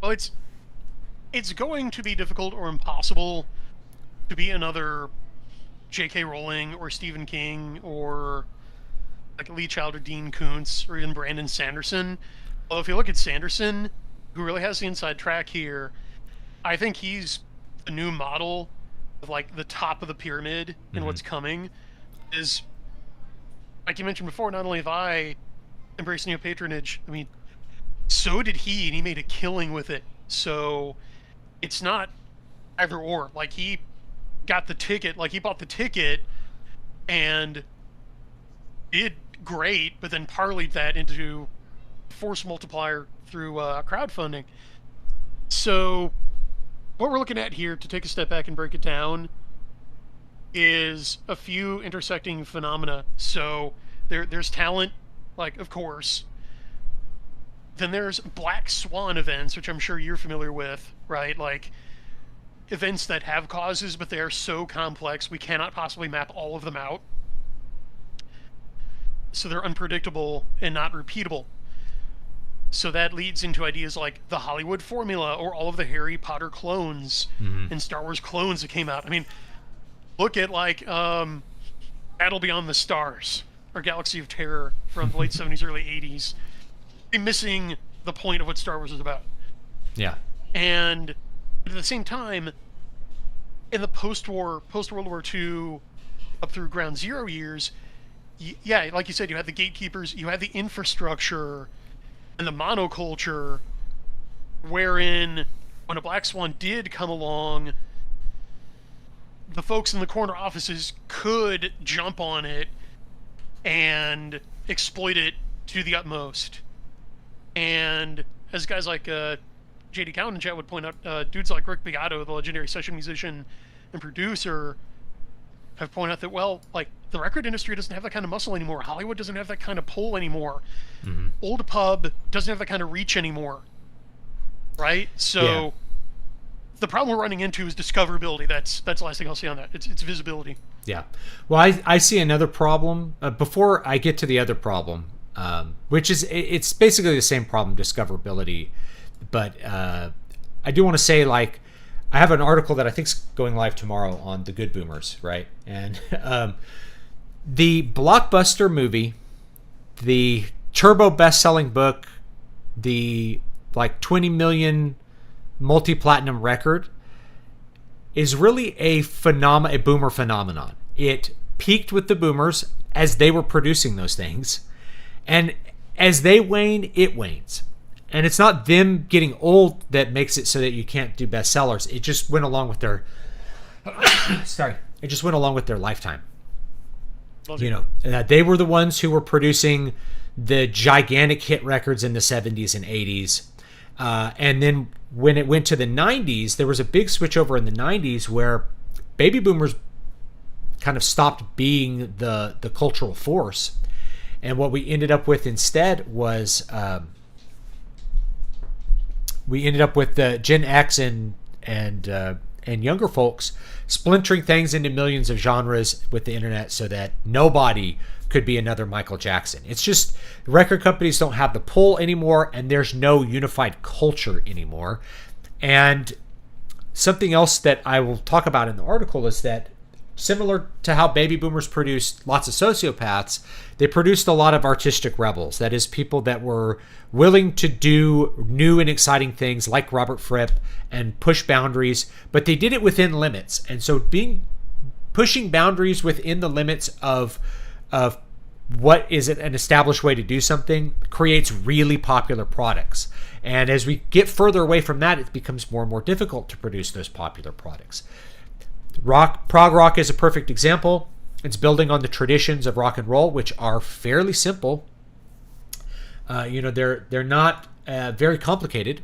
Well, it's going to be difficult or impossible to be another J.K. Rowling or Stephen King or like Lee Child or Dean Koontz or even Brandon Sanderson. Although if you look at Sanderson, who really has the inside track here, I think he's a new model of like the top of the pyramid in what's coming. Is, like you mentioned before, not only have I embraced Neopatronage, I mean, so did he, and he made a killing with it. So it's not either or. Like, he got the ticket, like he bought the ticket and did great, but then parlayed that into force multiplier through crowdfunding. So what we're looking at here, to take a step back and break it down, is a few intersecting phenomena. So there's talent, like, of course. Then there's black swan events, which I'm sure you're familiar with, right? Like, events that have causes, but they are so complex we cannot possibly map all of them out. So they're unpredictable and not repeatable. So that leads into ideas like the Hollywood formula, or all of the Harry Potter clones and Star Wars clones that came out. I mean, look at like Battle Beyond the Stars or Galaxy of Terror from the late 70s, early 80s. They're missing the point of what Star Wars is about. Yeah. And at the same time, in the post-World War II, up through Ground Zero years, yeah, like you said, you had the gatekeepers, you had the infrastructure, and the monoculture, wherein when a black swan did come along, the folks in the corner offices could jump on it and exploit it to the utmost. And as guys like J.D. Cowan in chat would point out, dudes like Rick Beato, the legendary session musician and producer, have pointed out that, well, like, the record industry doesn't have that kind of muscle anymore. Hollywood doesn't have that kind of pull anymore. Old pub doesn't have that kind of reach anymore. Right? So the problem we're running into is discoverability. That's the last thing I'll say on that. It's visibility. Yeah. Well, I see another problem. Before I get to the other problem, which is, it's basically the same problem, discoverability. But I do want to say, like, I have an article that I think is going live tomorrow on the Good Boomers, right? And the blockbuster movie, the turbo best-selling book, the like 20 million multi-platinum record, is really a boomer phenomenon. It peaked with the boomers as they were producing those things, and as they wane, it wanes. And it's not them getting old that makes it so that you can't do bestsellers. It just went along with their it just went along with their lifetime. They were the ones who were producing the gigantic hit records in the 70s and 80s. And then when it went to the 90s, there was a big switch over in the 90s where baby boomers kind of stopped being the cultural force. And what we ended up with instead was we ended up with the Gen X and younger folks splintering things into millions of genres with the internet so that nobody could be another Michael Jackson. It's just record companies don't have the pull anymore, and there's no unified culture anymore. And something else that I will talk about in the article is that similar to how baby boomers produced lots of sociopaths, they produced a lot of artistic rebels. That is, people that were willing to do new and exciting things like Robert Fripp and push boundaries, but they did it within limits. And so pushing boundaries within the limits of what is an established way to do something creates really popular products. And as we get further away from that, it becomes more and more difficult to produce those popular products. Prog rock is a perfect example. It's building on the traditions of rock and roll, which are fairly simple. They're not very complicated,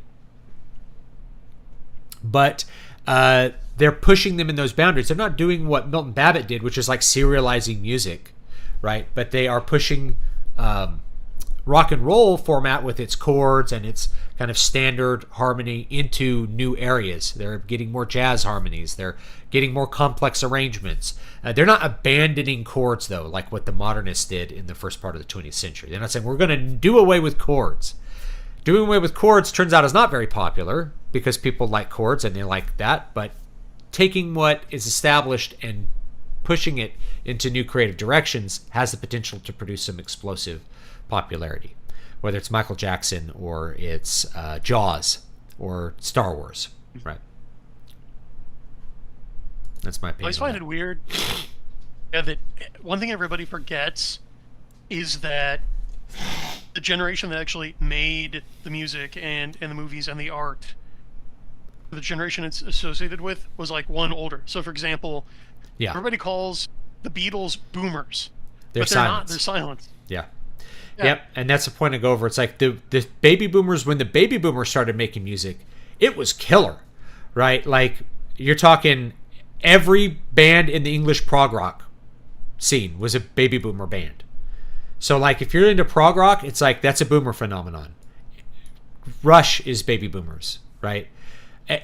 but they're pushing them in those boundaries. They're not doing what Milton Babbitt did, which is like serializing music, right? But they are pushing rock and roll format with its chords and its kind of standard harmony into new areas. They're getting more jazz harmonies. They're getting more complex arrangements. They're not abandoning chords, though, like what the modernists did in the first part of the 20th century. They're not saying we're going to do away with chords. Doing away with chords turns out is not very popular because people like chords and they like that, but taking what is established and pushing it into new creative directions has the potential to produce some explosive popularity, whether it's Michael Jackson or it's Jaws or Star Wars, right? That's my opinion. I always find it weird that one thing everybody forgets is that the generation that actually made the music and the movies and the art, the generation it's associated with was like one older. So, for example, everybody calls the Beatles boomers, but they're not. They're silent. Yeah. Yep, and that's the point to go over. It's like the baby boomers, when the baby boomers started making music, it was killer, right? Like, you're talking every band in the English prog rock scene was a baby boomer band. So, like, if you're into prog rock, it's like that's a boomer phenomenon. Rush is baby boomers, right?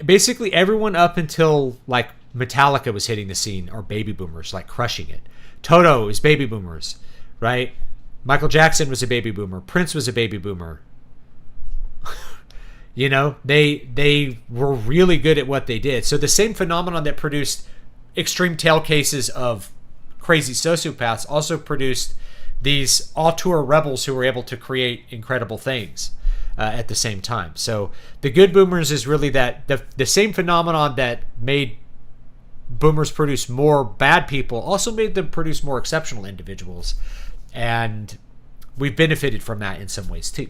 Basically, everyone up until, like, Metallica was hitting the scene are baby boomers, like crushing it. Toto is baby boomers, right? Michael Jackson was a baby boomer. Prince was a baby boomer. They were really good at what they did. So the same phenomenon that produced extreme tail cases of crazy sociopaths also produced these auteur rebels who were able to create incredible things at the same time. So the good boomers is really that the same phenomenon that made boomers produce more bad people also made them produce more exceptional individuals. And we've benefited from that in some ways too.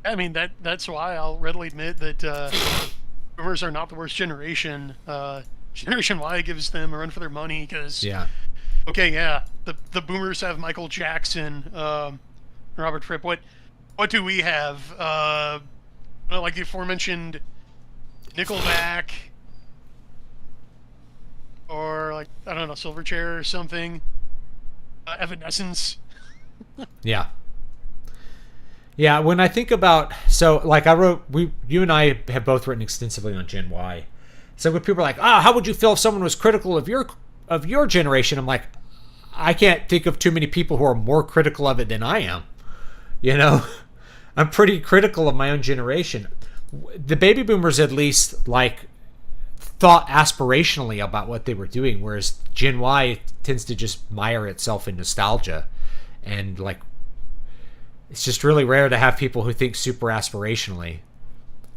I mean, that's why I'll readily admit that boomers are not the worst generation. Generation Y gives them a run for their money because the boomers have Michael Jackson, Robert Fripp. What do we have? Like the aforementioned Nickelback, or like, I don't know, Silverchair or something. Evanescence. Yeah, when I think about, so like you and I have both written extensively on Gen Y. So when people are like, how would you feel if someone was critical of your generation? I'm like, I can't think of too many people who are more critical of it than I am. I'm pretty critical of my own generation. The baby boomers at least like thought aspirationally about what they were doing, whereas Gen Y tends to just mire itself in nostalgia, and like it's just really rare to have people who think super aspirationally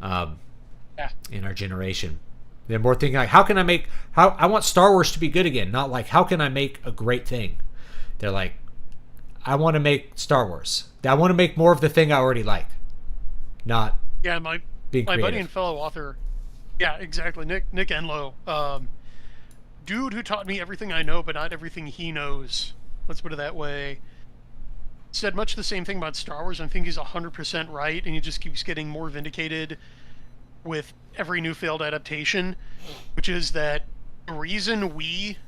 in our generation. They're more thinking like, how I want Star Wars to be good again, not like, how can I make a great thing? They're like, I want to make Star Wars. I want to make more of the thing I already like, not my being creative. buddy and fellow author, yeah, exactly, Nick Enlow, dude who taught me everything I know, but not everything he knows. Let's put it that way. Said much the same thing about Star Wars. I think he's 100% right, and he just keeps getting more vindicated with every new failed adaptation, which is that the reason we,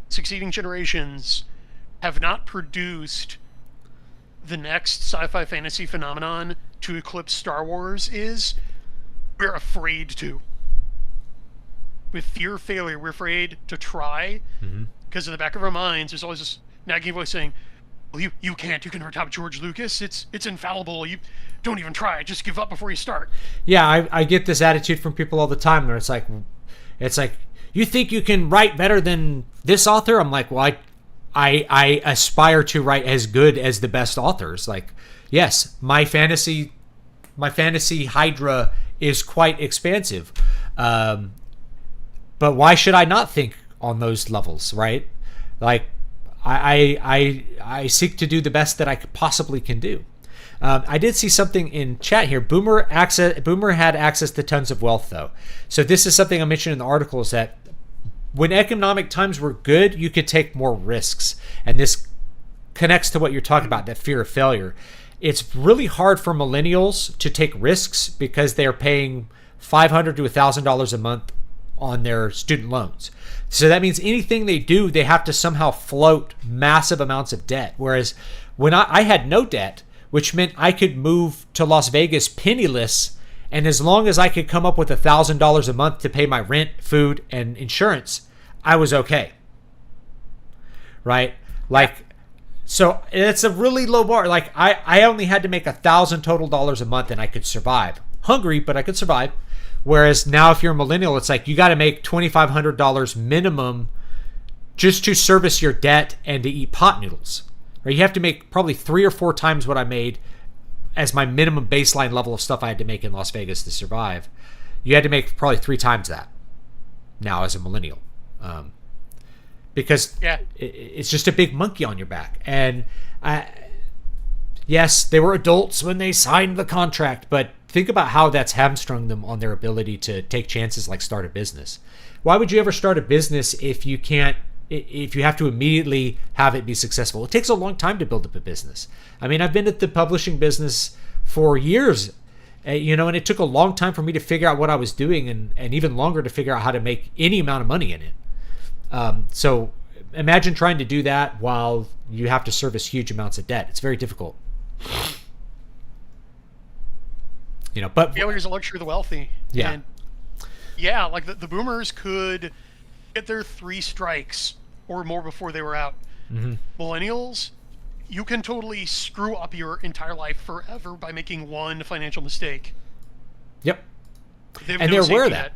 succeeding generations, have not produced the next sci-fi fantasy phenomenon to eclipse Star Wars is we're afraid to. With fear of failure, we're afraid to try, because in the back of our minds, there's always this nagging voice saying, well, you can't. You can overtop George Lucas. It's infallible. You don't even try. Just give up before you start. Yeah, I get this attitude from people all the time where it's like, you think you can write better than this author? I'm like, well, I aspire to write as good as the best authors. Like, yes, my fantasy hydra is quite expansive. But why should I not think on those levels, right? Like, I seek to do the best that I possibly can do. I did see something in chat here. Boomer had access to tons of wealth, though. So this is something I mentioned in the article, is that when economic times were good, you could take more risks. And this connects to what you're talking about, that fear of failure. It's really hard for millennials to take risks because they're paying $500 to $1,000 a month on their student loans. So that means anything they do, they have to somehow float massive amounts of debt. Whereas when I had no debt, which meant I could move to Las Vegas penniless, and as long as I could come up with $1,000 a month to pay my rent, food, and insurance, I was okay. Right? Like, so it's a really low bar. Like, I only had to make $1,000 total dollars a month and I could survive. Hungry, but I could survive. Whereas now, if you're a millennial, it's like you got to make $2,500 minimum just to service your debt and to eat pot noodles. Or you have to make probably 3 or 4 times what I made as my minimum baseline level of stuff I had to make in Las Vegas to survive. You had to make probably 3 times that now as a millennial. Because it's just a big monkey on your back. And yes, they were adults when they signed the contract, but think about how that's hamstrung them on their ability to take chances like start a business. Why would you ever start a business if you have to immediately have it be successful? It takes a long time to build up a business. I mean, I've been at the publishing business for years, and it took a long time for me to figure out what I was doing, and even longer to figure out how to make any amount of money in it. So imagine trying to do that while you have to service huge amounts of debt. It's very difficult. But failure is a luxury of the wealthy. Yeah. And like the boomers could get their 3 strikes or more before they were out. Millennials, you can totally screw up your entire life forever by making one financial mistake. Yep. And they're aware of that.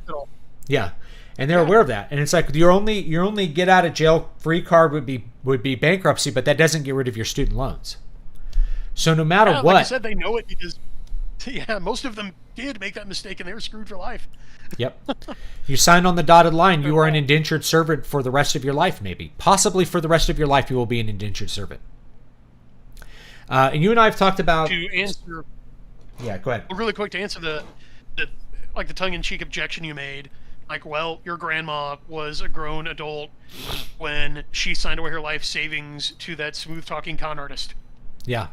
Yeah. And they're aware of that. And it's like your only get out of jail free card would be bankruptcy, but that doesn't get rid of your student loans. So no matter what, like I said, they know it because most of them did make that mistake and they were screwed for life. Yep. You sign on the dotted line, you are an indentured servant for the rest of your life, maybe. Possibly for the rest of your life you will be an indentured servant. And you and I have talked about... To answer... Yeah, go ahead. Really quick, to answer the tongue-in-cheek objection you made. Like, well, your grandma was a grown adult when she signed away her life savings to that smooth-talking con artist. Yeah.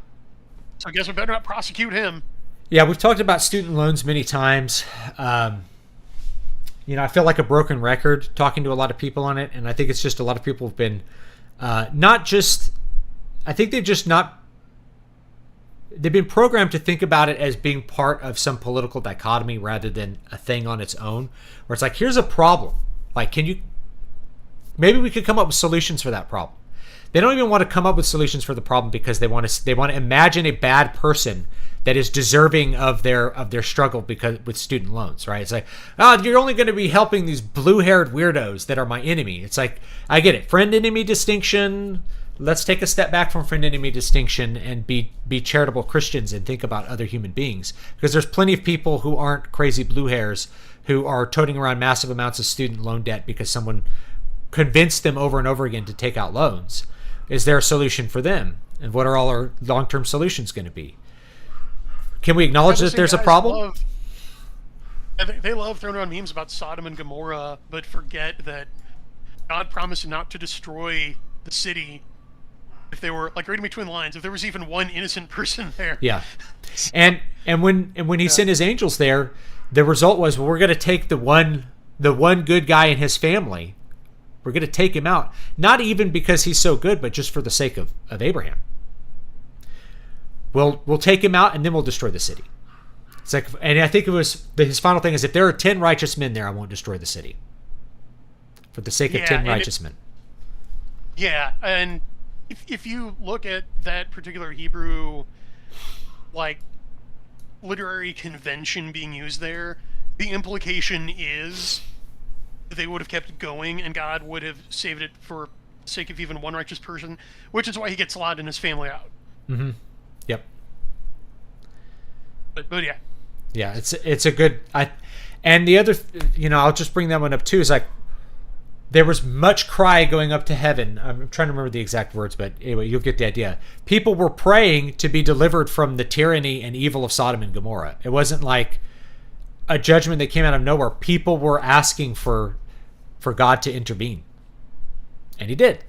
So I guess we better not prosecute him. Yeah, we've talked about student loans many times. I feel like a broken record talking to a lot of people on it, and I think it's just a lot of people have been they've been programmed to think about it as being part of some political dichotomy rather than a thing on its own, where it's like, here's a problem. Like, maybe we could come up with solutions for that problem. They don't even want to come up with solutions for the problem because they want to imagine a bad person that is deserving of their struggle with student loans, right? It's like, you're only going to be helping these blue-haired weirdos that are my enemy. It's like, I get it. Friend-enemy distinction. Let's take a step back from friend-enemy distinction and be charitable Christians and think about other human beings. Because there's plenty of people who aren't crazy blue hairs who are toting around massive amounts of student loan debt because someone convinced them over and over again to take out loans. Is there a solution for them? And what are all our long-term solutions going to be? Can we acknowledge that there's a problem? They love throwing around memes about Sodom and Gomorrah, but forget that God promised not to destroy the city if they were, like, reading between the lines, if there was even one innocent person there. Yeah. And when he sent his angels there, the result was, well, we're going to take the one good guy and his family. We're going to take him out. Not even because he's so good, but just for the sake of Abraham. We'll take him out and then we'll destroy the city. It's like, and I think it was his final thing is, if there are 10 righteous men there, I won't destroy the city. For the sake of 10 righteous men. Yeah, and if you look at that particular Hebrew, like, literary convention being used there, the implication is that they would have kept it going and God would have saved it for the sake of even one righteous person, which is why he gets Lot and his family out. Mm-hmm. Yep. But yeah. Yeah, it's a good... And the other, I'll just bring that one up too, is like, there was much cry going up to heaven. I'm trying to remember the exact words, but anyway, you'll get the idea. People were praying to be delivered from the tyranny and evil of Sodom and Gomorrah. It wasn't like a judgment that came out of nowhere. People were asking for God to intervene. And he did.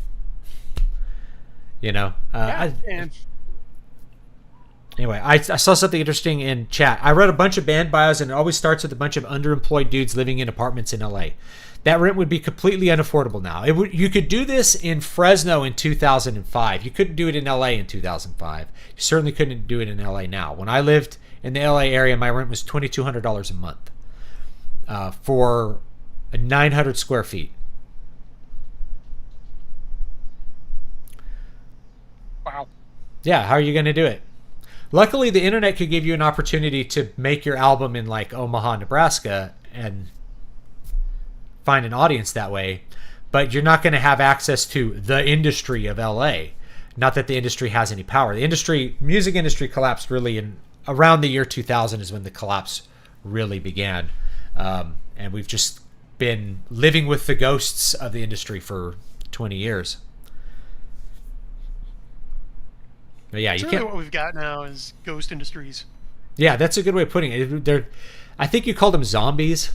Anyway, I saw something interesting in chat. I read a bunch of band bios, and it always starts with a bunch of underemployed dudes living in apartments in LA. That rent would be completely unaffordable now. You could do this in Fresno in 2005. You couldn't do it in LA in 2005. You certainly couldn't do it in LA now. When I lived in the LA area, my rent was $2,200 a month for 900 square feet. Wow. Yeah, how are you going to do it? Luckily, the internet could give you an opportunity to make your album in, like, Omaha, Nebraska, and find an audience that way. But you're not going to have access to the industry of LA. Not that the industry has any power. The music industry collapsed really around the year 2000 is when the collapse really began. And we've just been living with the ghosts of the industry for 20 years. But yeah, really what we've got now is ghost industries. Yeah, that's a good way of putting it. I think you call them zombies.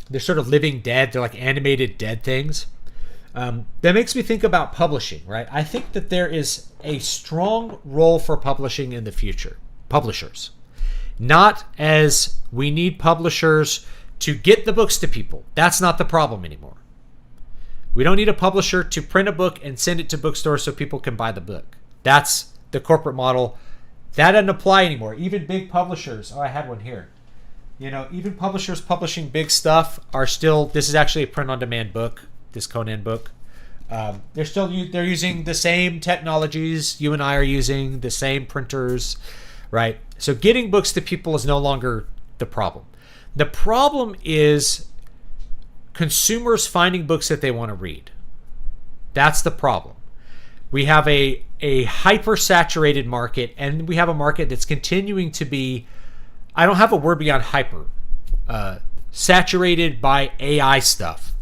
They're sort of living dead. They're like animated dead things. That makes me think about publishing, right? I think that there is a strong role for publishing in the future. Publishers. Not as we need publishers to get the books to people. That's not the problem anymore. We don't need a publisher to print a book and send it to bookstores so people can buy the book. That's the corporate model. That doesn't apply anymore. Even big publishers. Oh, I had one here. Even publishers publishing big stuff are still... This is actually a print-on-demand book, this Conan book. They're using the same technologies you and I are using, the same printers, right? So getting books to people is no longer the problem. The problem is consumers finding books that they want to read. That's the problem. We have a hyper-saturated market, and we have a market that's continuing to be, I don't have a word beyond hyper, saturated by AI stuff,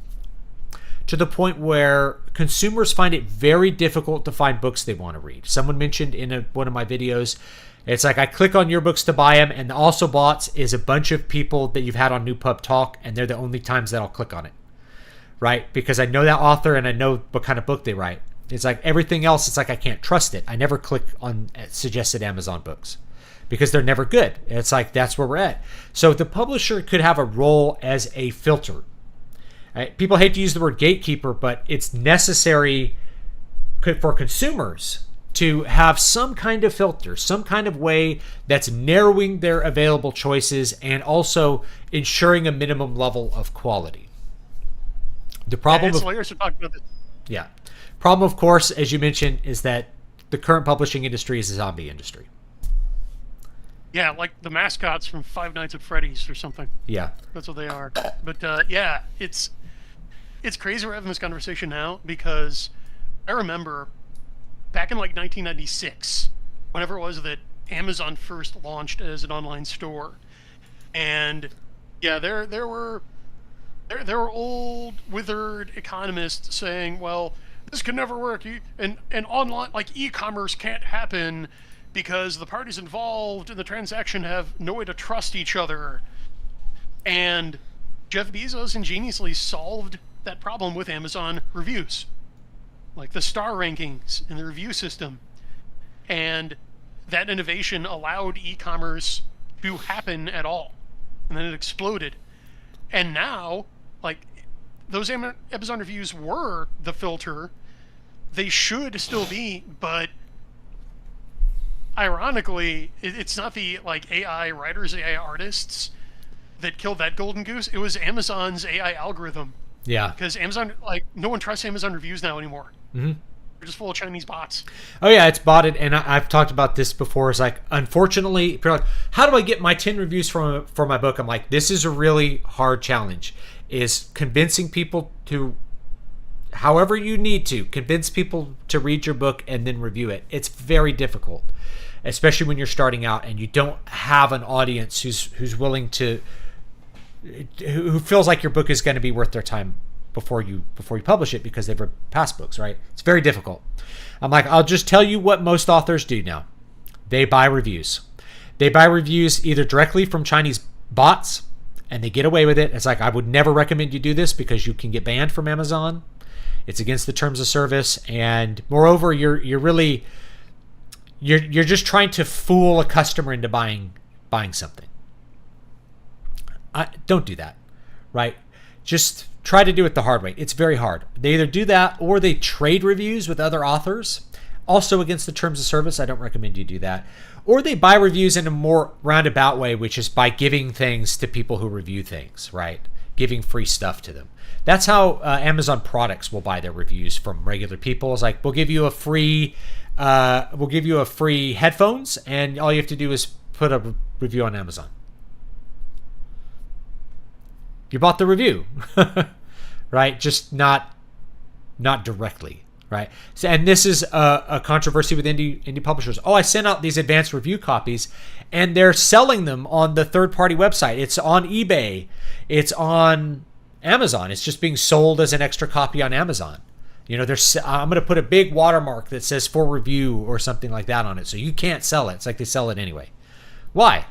to the point where consumers find it very difficult to find books they want to read. Someone mentioned in one of my videos, it's like I click on your books to buy them, and the also bots is a bunch of people that you've had on Newpub talk, and they're the only times that I'll click on it, right? Because I know that author and I know what kind of book they write. It's like everything else, it's like I can't trust it. I never click on suggested Amazon books because they're never good. It's like that's where we're at. So the publisher could have a role as a filter. Right? People hate to use the word gatekeeper, but it's necessary for consumers to have some kind of filter, some kind of way that's narrowing their available choices and also ensuring a minimum level of quality. The problem lawyers are talking about this. Yeah. Problem, of course, as you mentioned, is that the current publishing industry is a zombie industry. Yeah, like the mascots from Five Nights at Freddy's or something. Yeah. That's what they are. But yeah, it's crazy we're having this conversation now because I remember back in like 1996, whenever it was that Amazon first launched as an online store, and Yeah, there were old withered economists saying, well, this could never work. And online, like, e-commerce can't happen because the parties involved in the transaction have no way to trust each other. And Jeff Bezos ingeniously solved that problem with Amazon reviews, like the star rankings in the review system. And that innovation allowed e-commerce to happen at all. And then it exploded. And now, like, those Amazon reviews were the filter. They should still be, but ironically, it's not the, like, AI writers, AI artists that killed that golden goose. It was Amazon's AI algorithm. Yeah. Because Amazon, like, no one trusts Amazon reviews now anymore. Mm-hmm. They're just full of Chinese bots. Oh yeah, it's botted, and I've talked about this before. It's like, unfortunately, people are like, how do I get my 10 reviews for my book? I'm like, this is a really hard challenge, is convincing people to, however you need to, convince people to read your book and then review it. It's very difficult, especially when you're starting out and you don't have an audience who's willing to, who feels like your book is going to be worth their time before you publish it because they've read past books, right? It's very difficult. I'm like, I'll just tell you what most authors do now. They buy reviews. They buy reviews either directly from Chinese bots, and they get away with it. It's like, I would never recommend you do this because you can get banned from Amazon. It's against the terms of service, and moreover, you're just trying to fool a customer into buying something. Don't do that, right? Just try to do it the hard way. It's very hard. They either do that or they trade reviews with other authors, also against the terms of service. I don't recommend you do that. Or they buy reviews in a more roundabout way, which is by giving things to people who review things, right? Giving free stuff to them. That's how Amazon products will buy their reviews from regular people. It's like, we'll give you a free headphones, and all you have to do is put a review on Amazon. You bought the review, right? Just not directly, right? So, and this is a controversy with indie publishers. Oh, I sent out these advanced review copies, and they're selling them on the third-party website. It's on eBay. It's on Amazon. It's just being sold as an extra copy on Amazon. You know, I'm going to put a big watermark that says for review or something like that on it, so you can't sell it. It's like they sell it anyway. Why?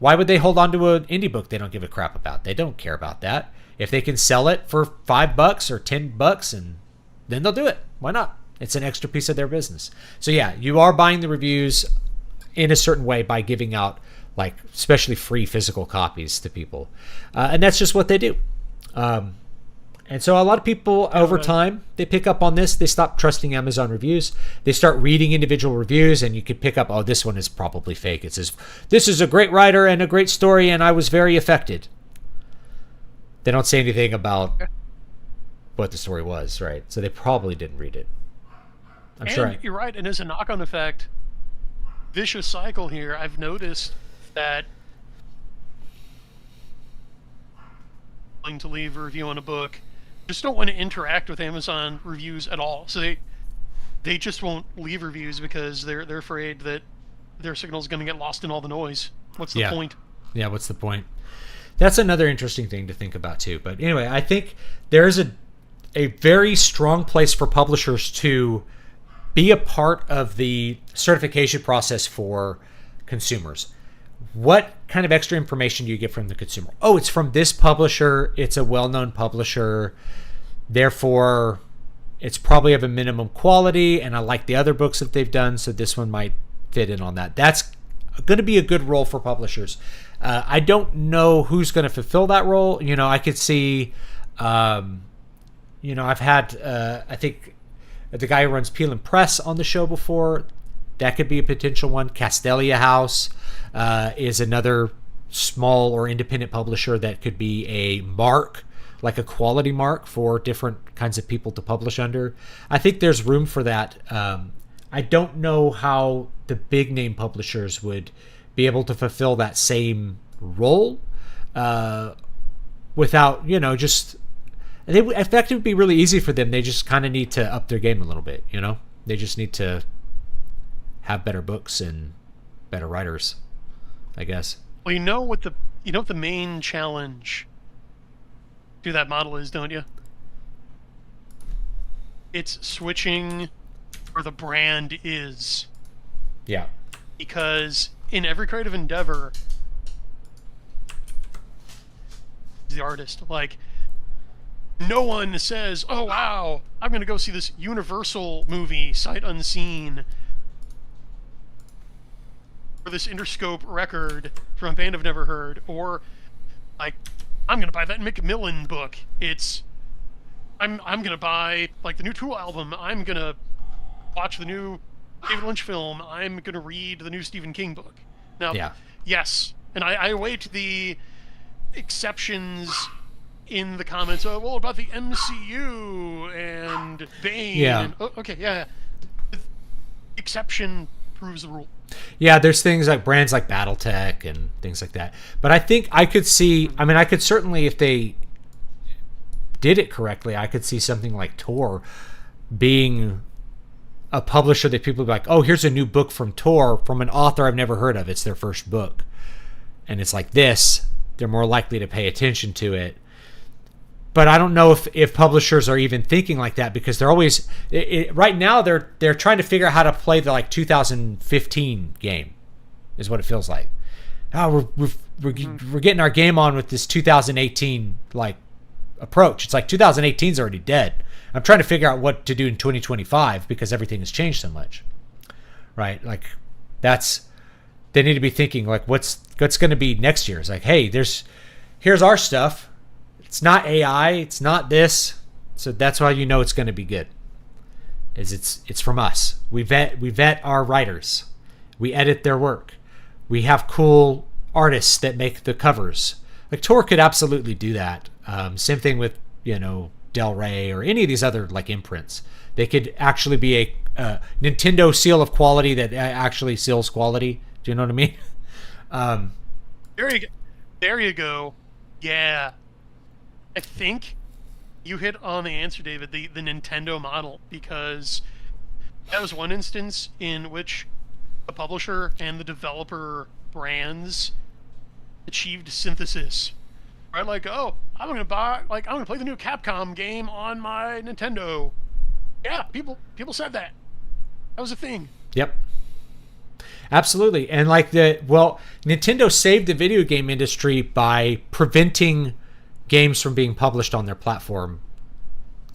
Why would they hold on to an indie book they don't give a crap about? They don't care about that. If they can sell it for $5 or $10, and then they'll do it. Why not? It's an extra piece of their business. So yeah, you are buying the reviews in a certain way by giving out, like, especially free physical copies to people. And that's just what they do. And so a lot of people over time, they pick up on this. They stop trusting Amazon reviews. They start reading individual reviews, and you could pick up, oh, this one is probably fake. It says, this is a great writer and a great story, and I was very affected. They don't say anything about what the story was, right? So they probably didn't read it. I'm sure. You're right. And as a knock-on effect, vicious cycle here, I've noticed that to leave a review on a book just don't want to interact with Amazon reviews at all. So they just won't leave reviews because they're afraid that their signal is going to get lost in all the noise. What's the point? Yeah, what's the point? That's another interesting thing to think about too. But anyway, I think there's a very strong place for publishers to be a part of the certification process for consumers. What kind of extra information do you get from the consumer? Oh, it's from this publisher. It's a well-known publisher. Therefore, it's probably of a minimum quality, and I like the other books that they've done, so this one might fit in on that. That's going to be a good role for publishers. I don't know who's going to fulfill that role. You know, I could see, I've had, I think, the guy who runs Peel and Press on the show before. That could be a potential one. Castelia House is another small or independent publisher that could be a mark, like a quality mark for different kinds of people to publish under. I think there's room for that. I don't know how the big name publishers would be able to fulfill that same role without, just... In fact, it would be really easy for them. They just kind of need to up their game a little bit, They just need to have better books and better writers, I guess. Well, You know what the main challenge to that model is, don't you? It's switching where the brand is. Yeah. Because in every creative endeavor, the artist, like, no one says, oh wow, I'm gonna go see this Universal movie sight unseen, or this Interscope record from a band I've never heard, or like, I'm gonna buy that Macmillan book. It's I'm gonna buy like the new Tool album. I'm gonna watch the new David Lynch film. I'm gonna read the new Stephen King book. Now, Yeah. yes, and I await the exceptions in the comments. Oh, well, about the MCU and Bane. Yeah. And, oh, okay, yeah. Exception proves the rule. Yeah, there's things like brands like BattleTech and things like that. But I think I could see, I mean, I could certainly, if they did it correctly, I could see something like Tor being a publisher that people would be like, oh, here's a new book from Tor from an author I've never heard of. It's their first book. And it's like this. They're more likely to pay attention to it. But I don't know if publishers are even thinking like that, because they're always right now they're trying to figure out how to play the like 2015 game, is what it feels like. Oh, we're getting our game on with this 2018 like approach. It's like 2018 is already dead. I'm trying to figure out what to do in 2025 because everything has changed so much, right? Like they need to be thinking like what's going to be next year. It's like, hey, here's our stuff. It's not AI. It's not this. So that's why you know it's going to be good. It's from us. We vet our writers. We edit their work. We have cool artists that make the covers. Like Tor could absolutely do that. Same thing with Del Rey or any of these other like imprints. They could actually be a Nintendo seal of quality that actually seals quality. Do you know what I mean? There you go. Yeah. I think you hit on the answer, David, the Nintendo model, because that was one instance in which the publisher and the developer brands achieved synthesis. Right? Like, oh, I'm gonna play the new Capcom game on my Nintendo. Yeah, people said that. That was a thing. Yep. Absolutely. And Nintendo saved the video game industry by preventing games from being published on their platform.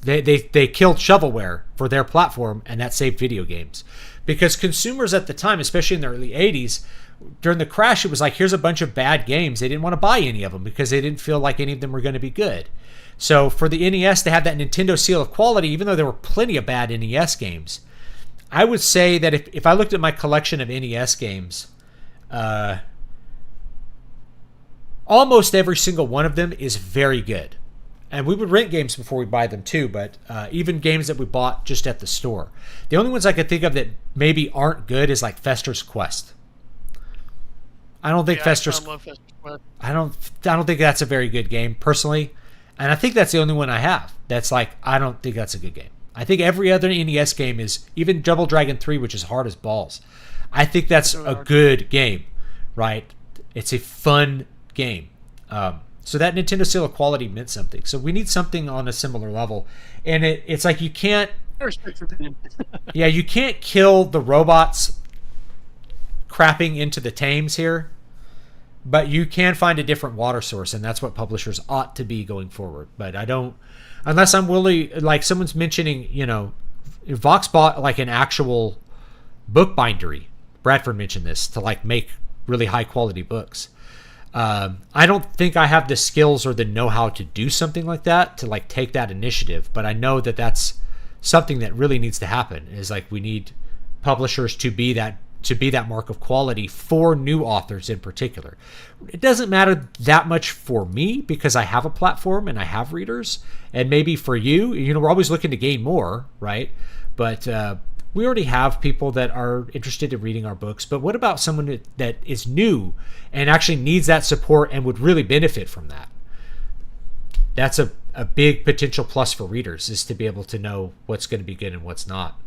They killed shovelware for their platform, and that saved video games. Because consumers at the time, especially in the early 80s, during the crash, it was like, here's a bunch of bad games. They didn't want to buy any of them because they didn't feel like any of them were going to be good. So for the NES to have that Nintendo seal of quality, even though there were plenty of bad NES games, I would say that if I looked at my collection of NES games, almost every single one of them is very good. And we would rent games before we buy them too, but even games that we bought just at the store. The only ones I could think of that maybe aren't good is like Fester's Quest. I don't think I love Fester's Quest. I don't think that's a very good game personally. And I think that's the only one I have that's like, I don't think that's a good game. I think every other NES game is, even Double Dragon 3, which is hard as balls. I think that's a good game, right? It's a fun game. So that Nintendo seal of quality meant something. So we need something on a similar level. And it's like you can't... yeah, you can't kill the robots crapping into the tames here, but you can find a different water source, and that's what publishers ought to be going forward. But I don't... Unless I'm willing... Like someone's mentioning, Vox bought like an actual book bindery. Bradford mentioned this, to like make really high quality books. I don't think I have the skills or the know-how to do something like that, to like take that initiative, but I know that that's something that really needs to happen. Is like we need publishers to be that mark of quality for new authors in particular. It doesn't matter that much for me because I have a platform and I have readers, and maybe for you, we're always looking to gain more, right? But we already have people that are interested in reading our books. But what about someone that is new and actually needs that support and would really benefit from that? That's a big potential plus for readers, is to be able to know what's going to be good and what's not.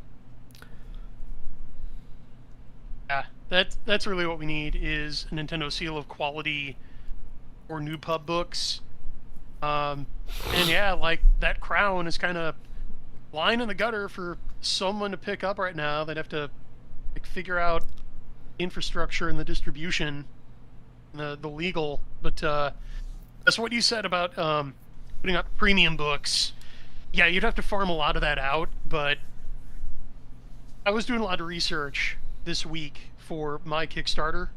Yeah, that's really what we need, is a Nintendo seal of quality or Newpub books. And yeah, like that Crown is kind of lying in the gutter for someone to pick up right now. They'd have to like figure out infrastructure and the distribution, and the legal. But that's what you said about putting up premium books. Yeah, you'd have to farm a lot of that out, but I was doing a lot of research this week for my Kickstarter,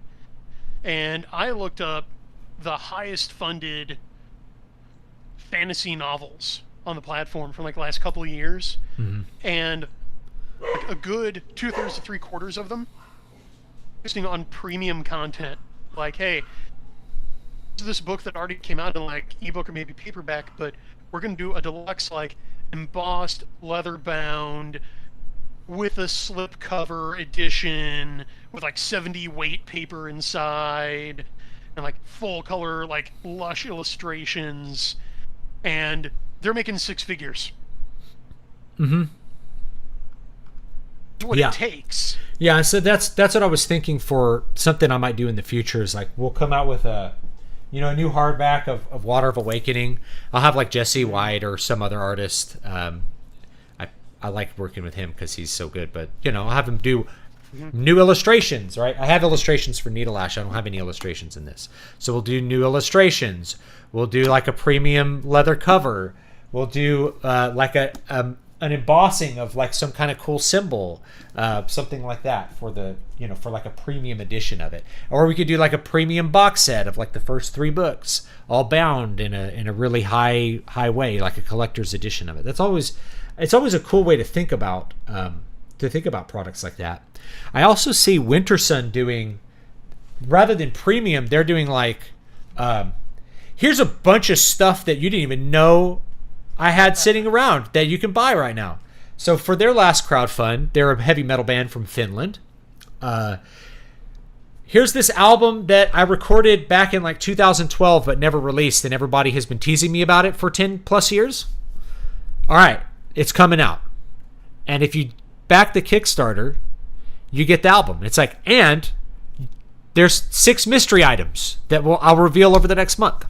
and I looked up the highest funded fantasy novels on the platform from like the last couple of years, and like a good 2/3 to 3/4 of them focusing on premium content. Like, hey, this is this book that already came out in like ebook or maybe paperback, but we're going to do a deluxe, like embossed, leather bound, with a slipcover edition with like 70 weight paper inside and like full color, like lush illustrations, and they're making 6 figures. What it takes. Yeah, so that's what I was thinking for something I might do in the future is like we'll come out with a new hardback of Water of Awakening. I'll have like Jesse White or some other artist. I like working with him because he's so good, but I'll have him do new illustrations, right? I have illustrations for Needle Ash. I don't have any illustrations in this. So we'll do new illustrations. We'll do like a premium leather cover. We'll do like an embossing of like some kind of cool symbol, something like that for the for like a premium edition of it. Or we could do like a premium box set of like the first 3 books, all bound in a really high way, like a collector's edition of it. It's always a cool way to think about products like that. I also see Wintersun doing, rather than premium, they're doing like here's a bunch of stuff that you didn't even know I had sitting around that you can buy right now. So for their last crowdfund, they're a heavy metal band from Finland. Here's this album that I recorded back in like 2012 but never released, and everybody has been teasing me about it for 10 plus years. All right, it's coming out. And if you back the Kickstarter, you get the album. It's like, and there's 6 mystery items that I'll reveal over the next month.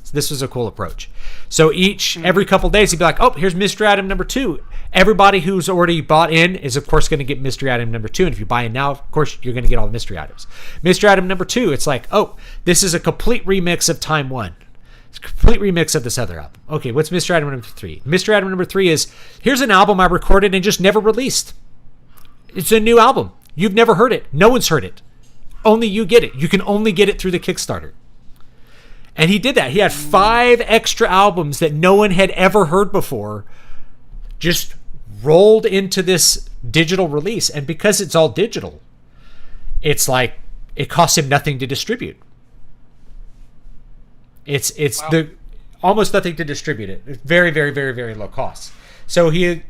So this was a cool approach. So every couple days he'd be like, oh, here's mystery item number 2. Everybody who's already bought in is of course going to get mystery item number 2. And if you buy in now, of course, you're going to get all the mystery items. Mystery item number 2, it's like, oh, this is a complete remix of Time 1. It's a complete remix of this other album. Okay, what's mystery item number 3? Mystery item number 3 is, here's an album I recorded and just never released. It's a new album. You've never heard it. No one's heard it. Only you get it. You can only get it through the Kickstarter. And he did that. He had 5 extra albums that no one had ever heard before, just rolled into this digital release. And because it's all digital, it's like it costs him nothing to distribute. It's wow. Almost nothing to distribute it. It's very, very, very, very low cost. So I'll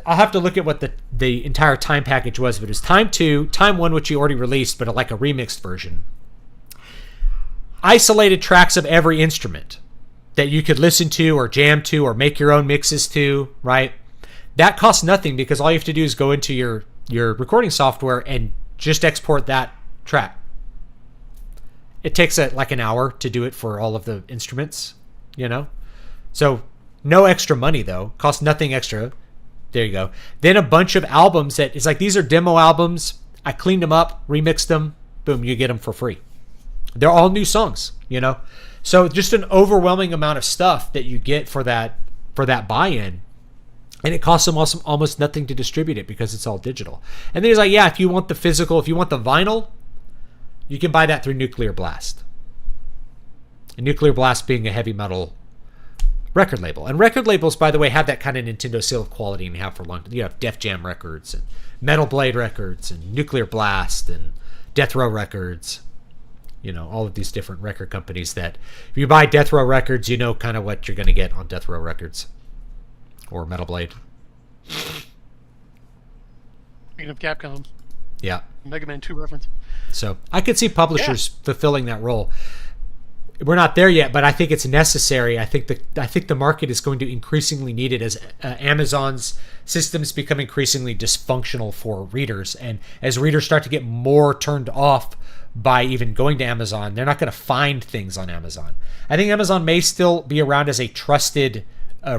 have to look at what the entire Time package was, but it's Time 2, Time 1, which he already released, but like a remixed version. Isolated tracks of every instrument that you could listen to or jam to or make your own mixes to, right? That costs nothing because all you have to do is go into your recording software and just export that track. It takes like an hour to do it for all of the instruments, So no extra money though, costs nothing extra. There you go. Then a bunch of albums that it's like, these are demo albums. I cleaned them up, remixed them, boom, you get them for free. They're all new songs, So just an overwhelming amount of stuff that you get for that buy-in. And it costs them almost nothing to distribute it because it's all digital. And then he's like, yeah, if you want the physical, if you want the vinyl, you can buy that through Nuclear Blast. And Nuclear Blast being a heavy metal record label. And record labels, by the way, have that kind of Nintendo seal of quality and have for long. You have Def Jam Records and Metal Blade Records and Nuclear Blast and Death Row Records. All of these different record companies that if you buy Death Row Records, you know kind of what you're going to get on Death Row Records or Metal Blade. Speaking of Capcom. Yeah. Mega Man 2 reference. So I could see publishers fulfilling that role. We're not there yet, but I think it's necessary. I think the market is going to increasingly need it as Amazon's systems become increasingly dysfunctional for readers, and as readers start to get more turned off by even going to Amazon. They're not going to find things on Amazon. I think Amazon may still be around as a trusted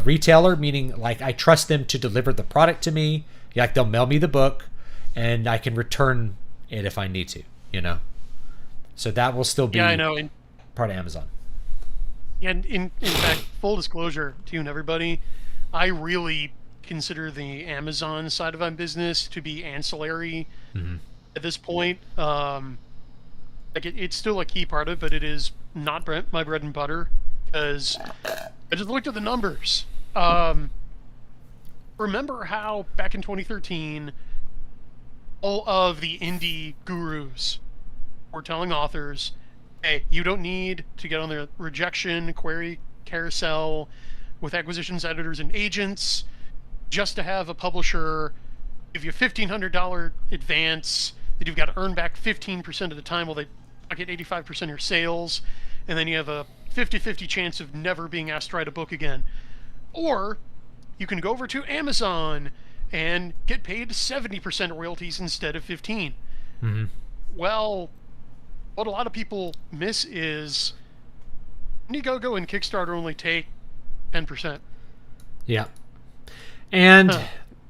retailer, meaning like I trust them to deliver the product to me. Like they'll mail me the book and I can return it if I need to, So that will still be part of Amazon. Yeah, in fact, full disclosure to you and everybody, I really consider the Amazon side of my business to be ancillary at this point. It's still a key part of it, but it is not my bread and butter, because I just looked at the numbers. Remember how back in 2013, all of the indie gurus were telling authors, hey, you don't need to get on the rejection query carousel with acquisitions editors and agents just to have a publisher give you a $1,500 advance that you've got to earn back 15% of the time while they pocket 85% of your sales, and then you have a 50-50 chance of never being asked to write a book again. Or you can go over to Amazon and get paid 70% royalties instead of 15%. Well, what a lot of people miss is Indiegogo and Kickstarter only take 10%. Yeah. And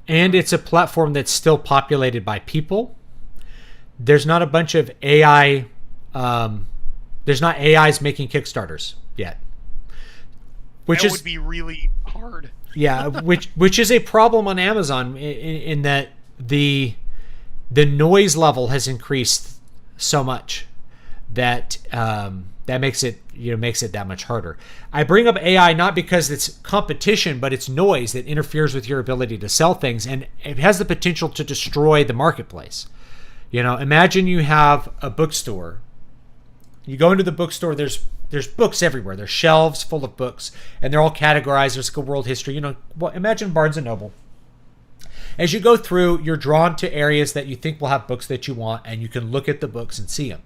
it's a platform that's still populated by people. There's not a bunch of AI. There's not AIs making Kickstarters yet. Which would be really hard. Yeah, which is a problem on Amazon in that the noise level has increased so much that that makes it that much harder. I bring up AI not because it's competition, but it's noise that interferes with your ability to sell things, and it has the potential to destroy the marketplace. Imagine you have a bookstore. You go into the bookstore, there's books everywhere. There's shelves full of books, and they're all categorized. There's like world history. Imagine Barnes & Noble. As you go through, you're drawn to areas that you think will have books that you want, and you can look at the books and see them.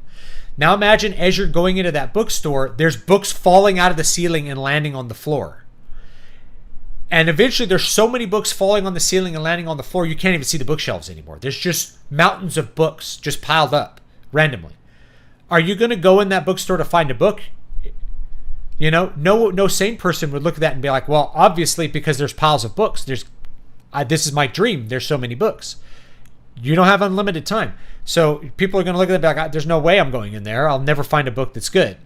Now imagine as you're going into that bookstore, there's books falling out of the ceiling and landing on the floor. And eventually there's so many books falling on the ceiling and landing on the floor, you can't even see the bookshelves anymore. There's just mountains of books just piled up randomly. Are you going to go in that bookstore to find a book? No sane person would look at that and be like, well, obviously because there's piles of books. This is my dream. There's so many books. You don't have unlimited time. So people are going to look at that and be like, there's no way I'm going in there. I'll never find a book that's good.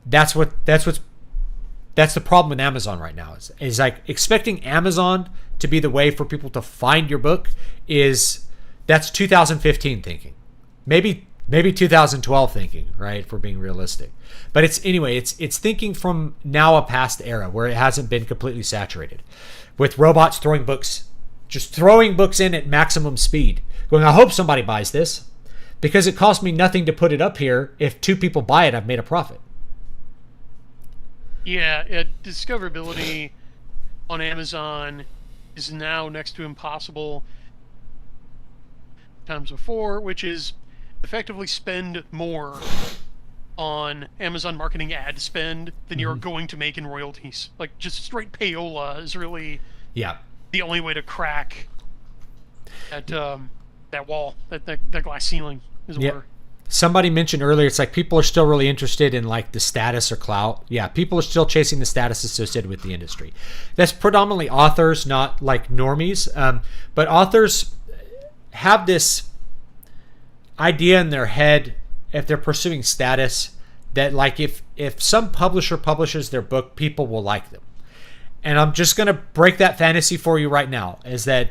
That's the problem with Amazon right now is like expecting Amazon to be the way for people to find your book that's 2015 thinking. Maybe 2012 thinking, right? If we're being realistic. But it's thinking from now a past era where it hasn't been completely saturated with robots throwing books in at maximum speed. Going, I hope somebody buys this because it cost me nothing to put it up here. If 2 people buy it, I've made a profit. Yeah, discoverability on Amazon is now next to impossible times before, which is effectively spend more on Amazon marketing ad spend than you're going to make in royalties. Like just straight payola is really the only way to crack that wall, that glass ceiling, as it were. Somebody mentioned earlier, it's like people are still really interested in like the status or clout. Yeah, people are still chasing the status associated with the industry. That's predominantly authors, not like normies. But authors have this idea in their head, if they're pursuing status, that like if some publisher publishes their book, people will like them. And I'm just going to break that fantasy for you right now, is that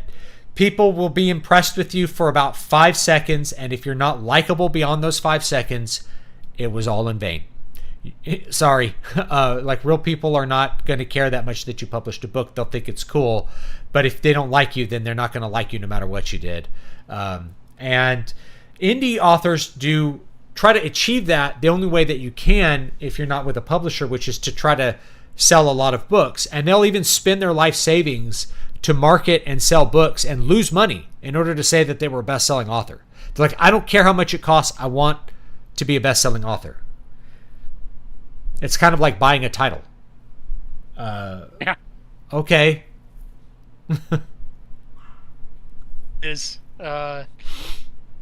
people will be impressed with you for about 5 seconds, and if you're not likable beyond those 5 seconds, it was all in vain. Sorry, like real people are not going to care that much that you published a book. They'll think it's cool, but if they don't like you, then they're not going to like you no matter what you did. And indie authors do try to achieve that the only way that you can if you're not with a publisher, which is to try to sell a lot of books. And they'll even spend their life savings to market and sell books and lose money in order to say that they were a best-selling author. They're like, I don't care how much it costs. I want to be a best-selling author. It's kind of like buying a title. Yeah. Okay.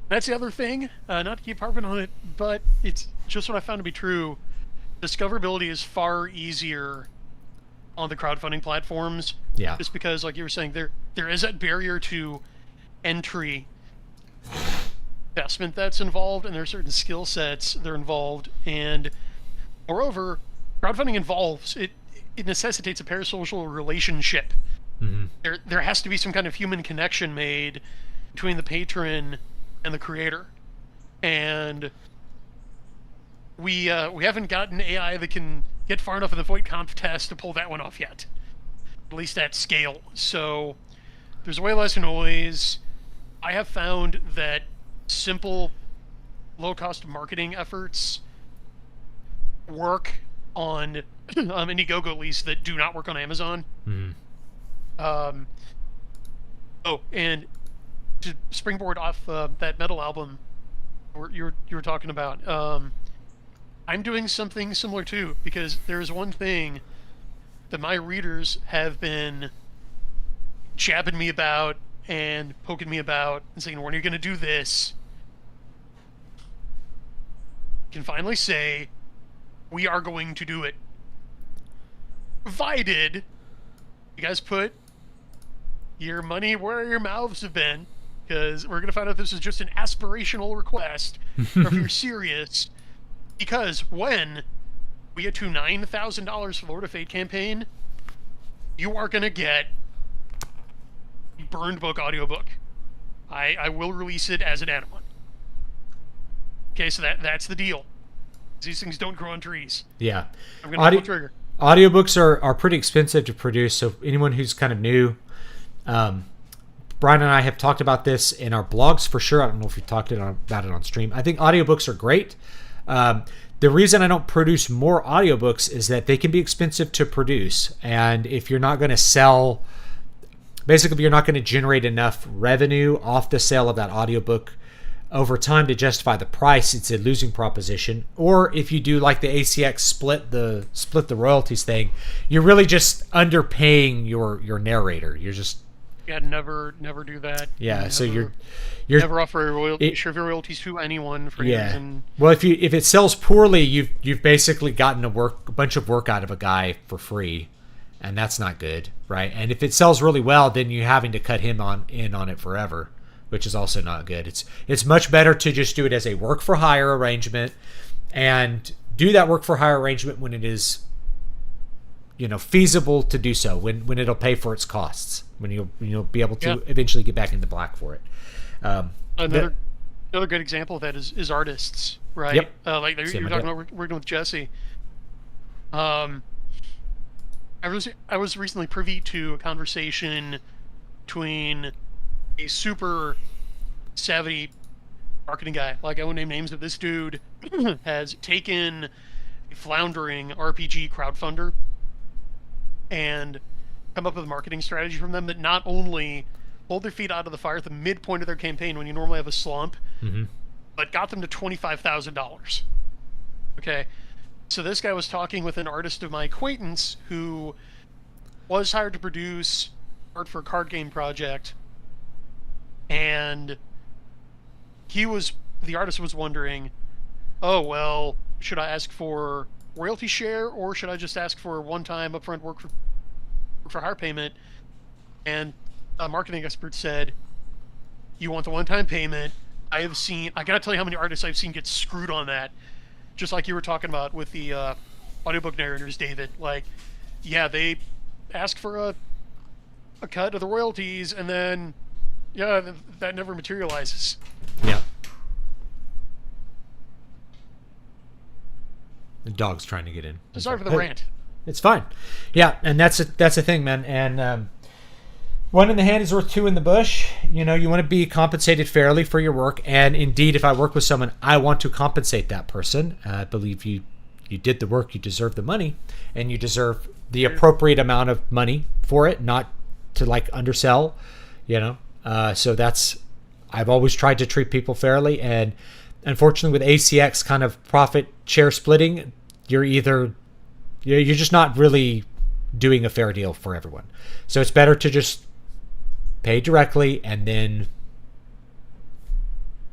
That's the other thing. Not to keep harping on it, but it's just what I found to be true. Discoverability is far easier on the crowdfunding platforms. Yeah. Just because, like you were saying, there is that barrier to entry investment that's involved, and there are certain skill sets that are involved, and moreover, crowdfunding it necessitates a parasocial relationship. Mm-hmm. There has to be some kind of human connection made between the patron and the creator, and we haven't gotten AI that can get far enough in the void conf test to pull that one off yet, at least at scale. So there's way less noise. I have found that simple, low-cost marketing efforts work on Indiegogo, at least, that do not work on Amazon. Mm-hmm. And to springboard off that metal album you were talking about, I'm doing something similar too, because there's one thing that my readers have been jabbing me about and poking me about and saying, when are you going to do this? I can finally say, we are going to do it. Provided you guys put your money where your mouths have been, because we're going to find out this is just an aspirational request, or if you're serious. Because when we get to $9,000 for Lord of Fate campaign, you are going to get Burned Book audiobook. I will release it as an add-on. Okay, so that's the deal. These things don't grow on trees. Yeah. I'm going to pull the trigger. Audiobooks are pretty expensive to produce, so anyone who's kind of new, Brian and I have talked about this in our blogs for sure. I don't know if we talked about it on stream. I think audiobooks are great. The reason I don't produce more audiobooks is that they can be expensive to produce, and if you're not going to sell, basically if you're not going to generate enough revenue off the sale of that audiobook over time to justify the price, it's a losing proposition. Or if you do like the ACX split the royalties thing, you're really just underpaying your narrator. You're just never do that. Yeah, never, so you're never offer your royalties to anyone for years. And well, if it sells poorly, you've basically gotten a bunch of work out of a guy for free, and that's not good, right? And if it sells really well, then you're having to cut him in on it forever, which is also not good. It's much better to just do it as a work for hire arrangement, and do that work for hire arrangement when it is, feasible to do so, when it'll pay for its costs, when you'll be able to eventually get back into black for it. Another good example of that is artists, right? Yep. Like you're talking about working with Jesse. I was recently privy to a conversation between a super savvy marketing guy, like I won't name names, but this dude has taken a floundering RPG crowdfunder and come up with a marketing strategy from them that not only pulled their feet out of the fire at the midpoint of their campaign when you normally have a slump, but got them to $25,000. Okay, so this guy was talking with an artist of my acquaintance who was hired to produce art for a card game project, and the artist was wondering, oh well, should I ask for royalty share, or should I just ask for one-time upfront work for hire payment? And a marketing expert said, you want the one-time payment. I gotta tell you how many artists I've seen get screwed on that, just like you were talking about with the audiobook narrators, David. Like, yeah, they ask for a cut of the royalties, and then that never materializes. Yeah. The dog's trying to get in. Sorry for the rant. It's fine. Yeah, and that's a thing, man. And one in the hand is worth two in the bush. You want to be compensated fairly for your work. And indeed, if I work with someone, I want to compensate that person. I believe you did the work, you deserve the money, and you deserve the appropriate amount of money for it, not to undersell. So I've always tried to treat people fairly, and unfortunately with ACX kind of profit share splitting, you're just not really doing a fair deal for everyone. So it's better to just pay directly and then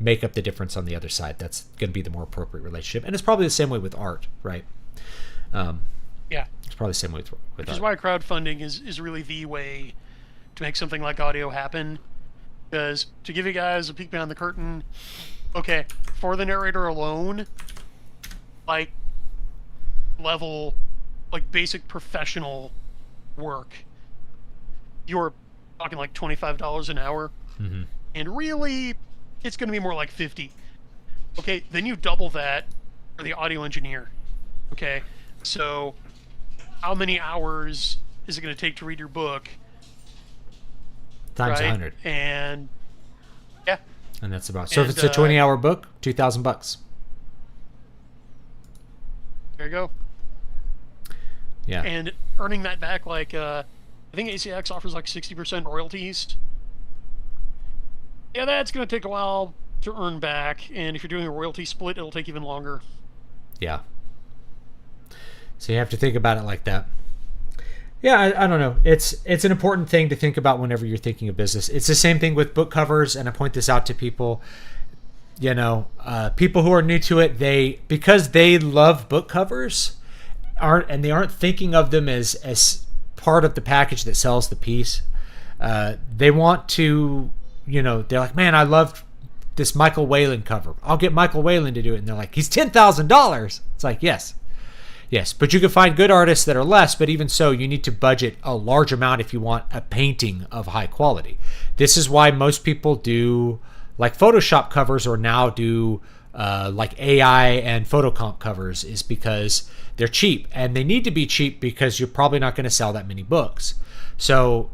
make up the difference on the other side. That's going to be the more appropriate relationship. And it's probably the same way with art, right? Yeah. It's probably the same way with Which art. is why crowdfunding is really the way to make something like audio happen. Because to give you guys a peek behind the curtain, okay, for the narrator alone, like level, like basic professional work, you're talking like $25 an hour. Mm-hmm. And really, it's going to be more like 50. Okay, then you double that for the audio engineer. Okay, so how many hours is it going to take to read your book? Times right? 100. And yeah. And that's about. So if it's a 20-hour book, $2,000. There you go. Yeah. And earning that back, like I think ACX offers like 60% royalties. Yeah, that's going to take a while to earn back, and if you're doing a royalty split, it'll take even longer. Yeah. So you have to think about it like that. Yeah, I don't know. It's an important thing to think about whenever you're thinking of business. It's the same thing with book covers, and I point this out to people. You know, people who are new to it, because they love book covers, they aren't thinking of them as part of the package that sells the piece. They want to, you know, they're like, man, I love this Michael Whalen cover. I'll get Michael Whalen to do it. And they're like, he's $10,000. It's like, yes, but you can find good artists that are less, but even so, you need to budget a large amount if you want a painting of high quality. This is why most people do like Photoshop covers, or now do like AI and photocomp covers, is because they're cheap, and they need to be cheap because you're probably not going to sell that many books. So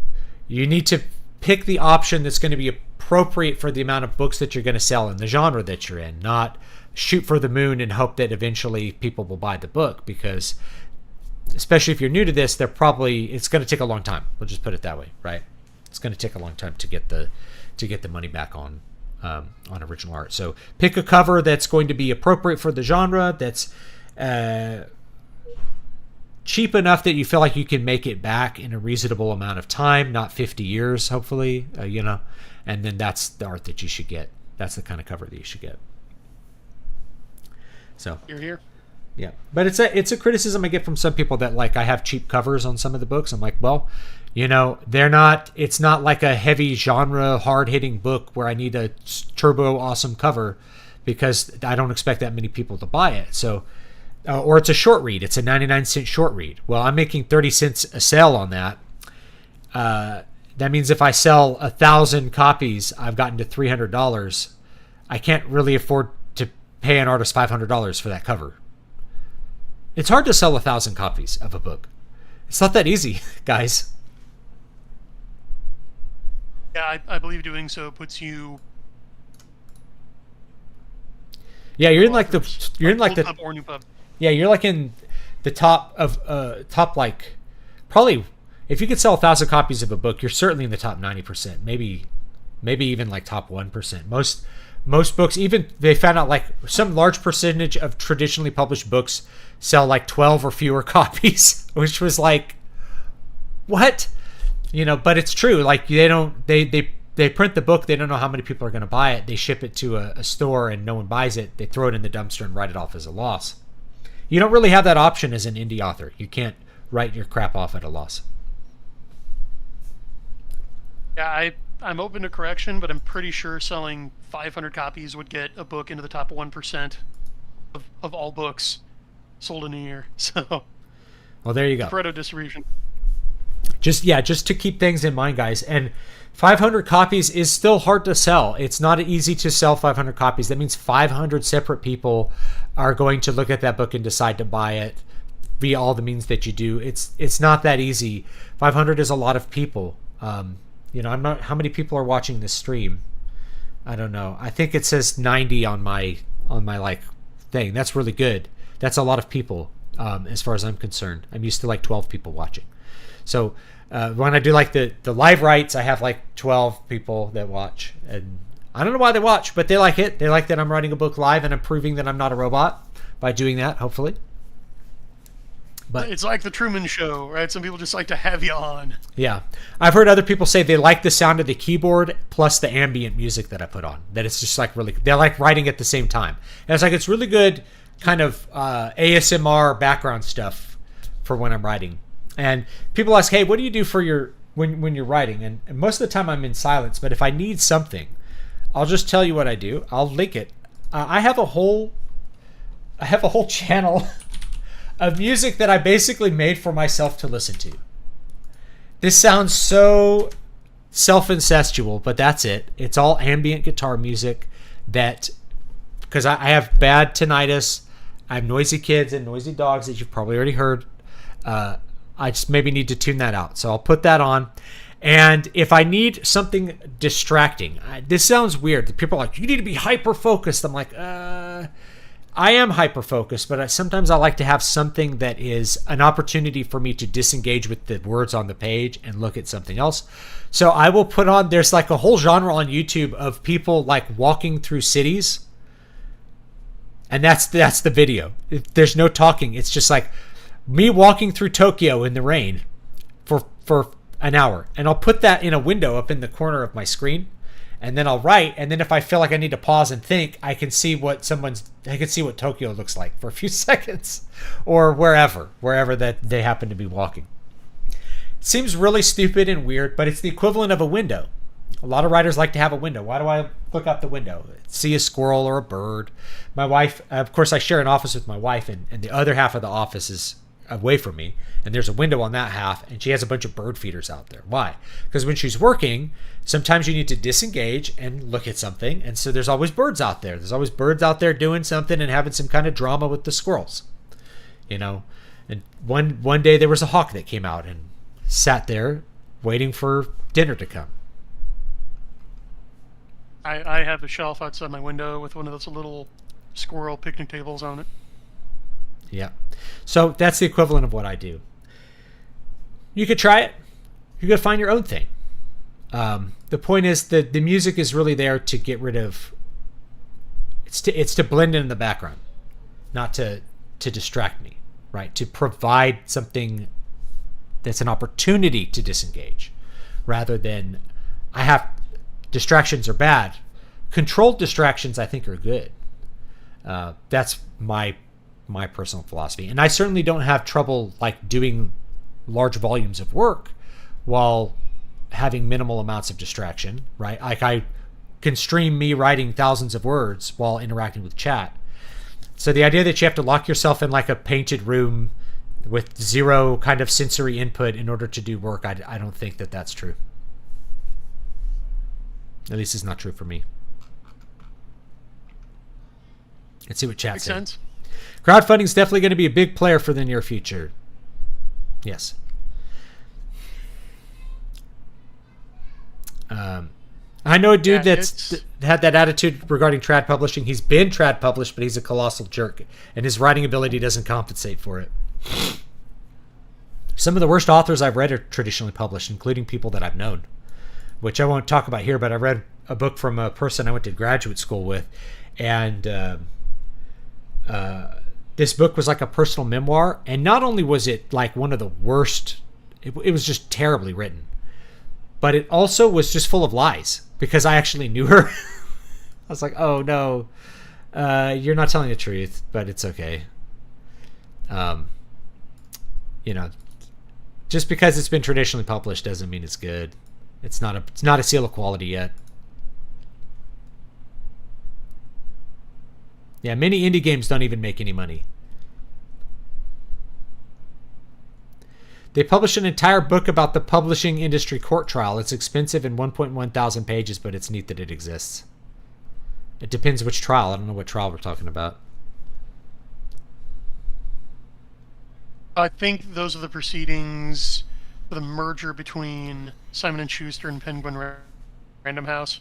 you need to pick the option that's going to be appropriate for the amount of books that you're going to sell in the genre that you're in, not shoot for the moon and hope that eventually people will buy the book, because especially if you're new to this, it's going to take a long time. We'll just put it that way, right? It's going to take a long time to get the money back on original art. So pick a cover that's going to be appropriate for the genre, that's cheap enough that you feel like you can make it back in a reasonable amount of time, not 50 years, hopefully, you know, and then that's the art that you should get. That's the kind of cover that you should get. So You're here. Yeah, but it's a criticism I get from some people that, like, I have cheap covers on some of the books. I'm like, well, you know, it's not like a heavy genre, hard-hitting book where I need a turbo awesome cover, because I don't expect that many people to buy it. So, or it's a short read. It's a 99-cent short read. Well, I'm making 30 cents a sale on that. That means if I sell 1,000 copies, I've gotten to $300. I can't really afford to pay an artist $500 for that cover. It's hard to sell 1,000 copies of a book. It's not that easy, guys. Yeah, I believe doing so puts you. Yeah, you're in like or Newpub. Yeah, you're like in the top like, probably, if you could sell 1,000 copies of a book, you're certainly in the top 90%, maybe even like top 1%. Most books, even they found out like some large percentage of traditionally published books sell like 12 or fewer copies, which was like, what? You know, but it's true. Like they print the book, they don't know how many people are going to buy it. They ship it to a store and no one buys it. They throw it in the dumpster and write it off as a loss. You don't really have that option as an indie author. You can't write your crap off at a loss. Yeah, I'm open to correction, but I'm pretty sure selling 500 copies would get a book into the top 1% of all books sold in a year. So, well, there you go. Pareto distribution. Just to keep things in mind, guys. And 500 copies is still hard to sell. It's not easy to sell 500 copies. That means 500 separate people are going to look at that book and decide to buy it via all the means that you do. It's not that easy. 500 is a lot of people. You know, I'm not. How many people are watching this stream? I don't know. I think it says 90 on my like thing. That's really good. That's a lot of people, as far as I'm concerned. I'm used to like 12 people watching. So when I do like the live rights, I have like 12 people that watch, and I don't know why they watch, but they like it. They like that I'm writing a book live, and I'm proving that I'm not a robot by doing that. Hopefully. But it's like the Truman Show, right? Some people just like to have you on. yeah, I've heard other people say they like the sound of the keyboard plus the ambient music that I put on. That it's just like really, they like writing at the same time. And it's like, it's really good kind of ASMR background stuff for when I'm writing. And people ask, hey, what do you do for your, when you're writing? And most of the time I'm in silence, but if I need something, I'll just tell you what I do. I'll link it. I have a whole channel of music that I basically made for myself to listen to. This sounds so self-incestual, but that's it. It's all ambient guitar music that, because I have bad tinnitus, I have noisy kids and noisy dogs that you've probably already heard. I just maybe need to tune that out. So I'll put that on. And if I need something distracting, this sounds weird. People are like, you need to be hyper-focused. I'm like, I am hyper-focused, but sometimes I like to have something that is an opportunity for me to disengage with the words on the page and look at something else. So I will put on, there's like a whole genre on YouTube of people like walking through cities. And that's the video. There's no talking. It's just like me walking through Tokyo in the rain for an hour. And I'll put that in a window up in the corner of my screen. And then I'll write, and then if I feel like I need to pause and think, I can see what Tokyo looks like for a few seconds, or wherever that they happen to be walking. It seems really stupid and weird, but it's the equivalent of a window. A lot of writers like to have a window. Why do I look out the window? See a squirrel or a bird. My wife, of course, I share an office with my wife, and the other half of the office is away from me, and there's a window on that half, and she has a bunch of bird feeders out there. Why? Because when she's working, sometimes you need to disengage and look at something, and so there's always birds out there. There's always birds out there doing something and having some kind of drama with the squirrels, you know. And one day there was a hawk that came out and sat there waiting for dinner to come. I have a shelf outside my window with one of those little squirrel picnic tables on it. Yeah. So that's the equivalent of what I do. You could try it. You could find your own thing. The point is that the music is really there to get rid of. It's to blend in the background, not to distract me, right? To provide something that's an opportunity to disengage, rather than distractions are bad. Controlled distractions, I think, are good. That's my personal philosophy, and I certainly don't have trouble like doing large volumes of work while having minimal amounts of distraction, right? Like I can stream me writing thousands of words while interacting with chat. So the idea that you have to lock yourself in like a painted room with zero kind of sensory input in order to do work, I don't think that that's true. At least it's not true for me. Let's see what chat says. Makes sense. Crowdfunding is definitely going to be a big player for the near future. Yes. I know a dude that's had that attitude regarding trad publishing. He's been trad published, but he's a colossal jerk, and his writing ability doesn't compensate for it. Some of the worst authors I've read are traditionally published, including people that I've known, which I won't talk about here, but I read a book from a person I went to graduate school with, and this book was like a personal memoir, and not only was it like one of the worst, it was just terribly written, but it also was just full of lies, because I actually knew her. I was like, oh no, you're not telling the truth, but it's okay. You know, just because it's been traditionally published doesn't mean it's good. It's not a seal of quality yet. Yeah, many indie games don't even make any money. They published an entire book about the publishing industry court trial. It's expensive and 1.1 thousand pages, but it's neat that it exists. It depends which trial. I don't know what trial we're talking about. I think those are the proceedings for the merger between Simon & Schuster and Penguin Random House.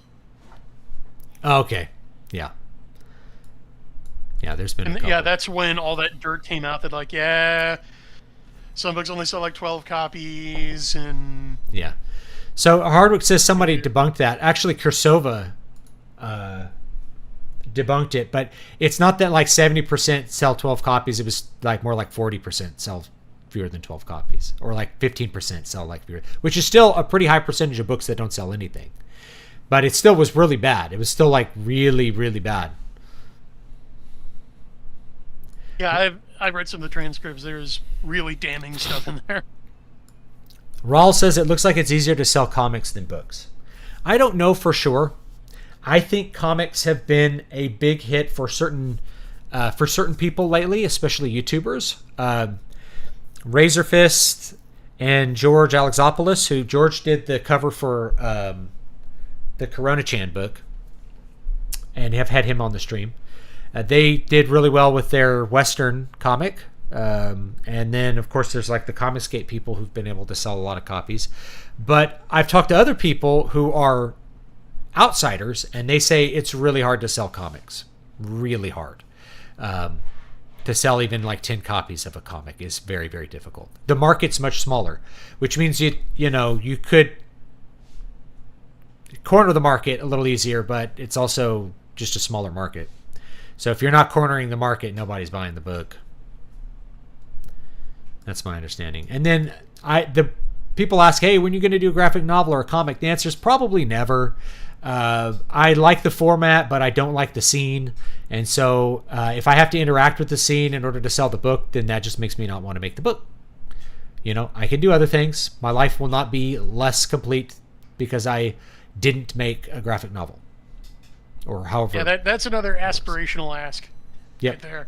Oh, okay. Yeah. Yeah, there's been a couple. Yeah, that's when all that dirt came out that, like, yeah, some books only sell like 12 copies, and... Yeah. So Hardwick says somebody debunked that. Actually, Kursova debunked it, but it's not that like 70% sell 12 copies. It was like more like 40% sell fewer than 12 copies, or like 15% sell like fewer, which is still a pretty high percentage of books that don't sell anything. But it still was really bad. It was still like really, really bad. Yeah, I've read some of the transcripts. There's really damning stuff in there. Raul says it looks like it's easier to sell comics than books. I don't know for sure. I think comics have been a big hit for certain people lately, especially YouTubers. Razor Fist and George Alexopoulos, who George did the cover for the Corona-chan book, and have had him on the stream. They did really well with their Western comic. And then, of course, there's like the Comicsgate people who've been able to sell a lot of copies. But I've talked to other people who are outsiders, and they say it's really hard to sell comics. Really hard. To sell even like 10 copies of a comic is very, very difficult. The market's much smaller, which means you could corner the market a little easier, but it's also just a smaller market. So if you're not cornering the market, nobody's buying the book. That's my understanding. And then the people ask, hey, when are you going to do a graphic novel or a comic? The answer is probably never. I like the format, but I don't like the scene. And so if I have to interact with the scene in order to sell the book, then that just makes me not want to make the book. I can do other things. My life will not be less complete because I didn't make a graphic novel. Or however. Yeah, that's another aspirational ask. Yep. Right there.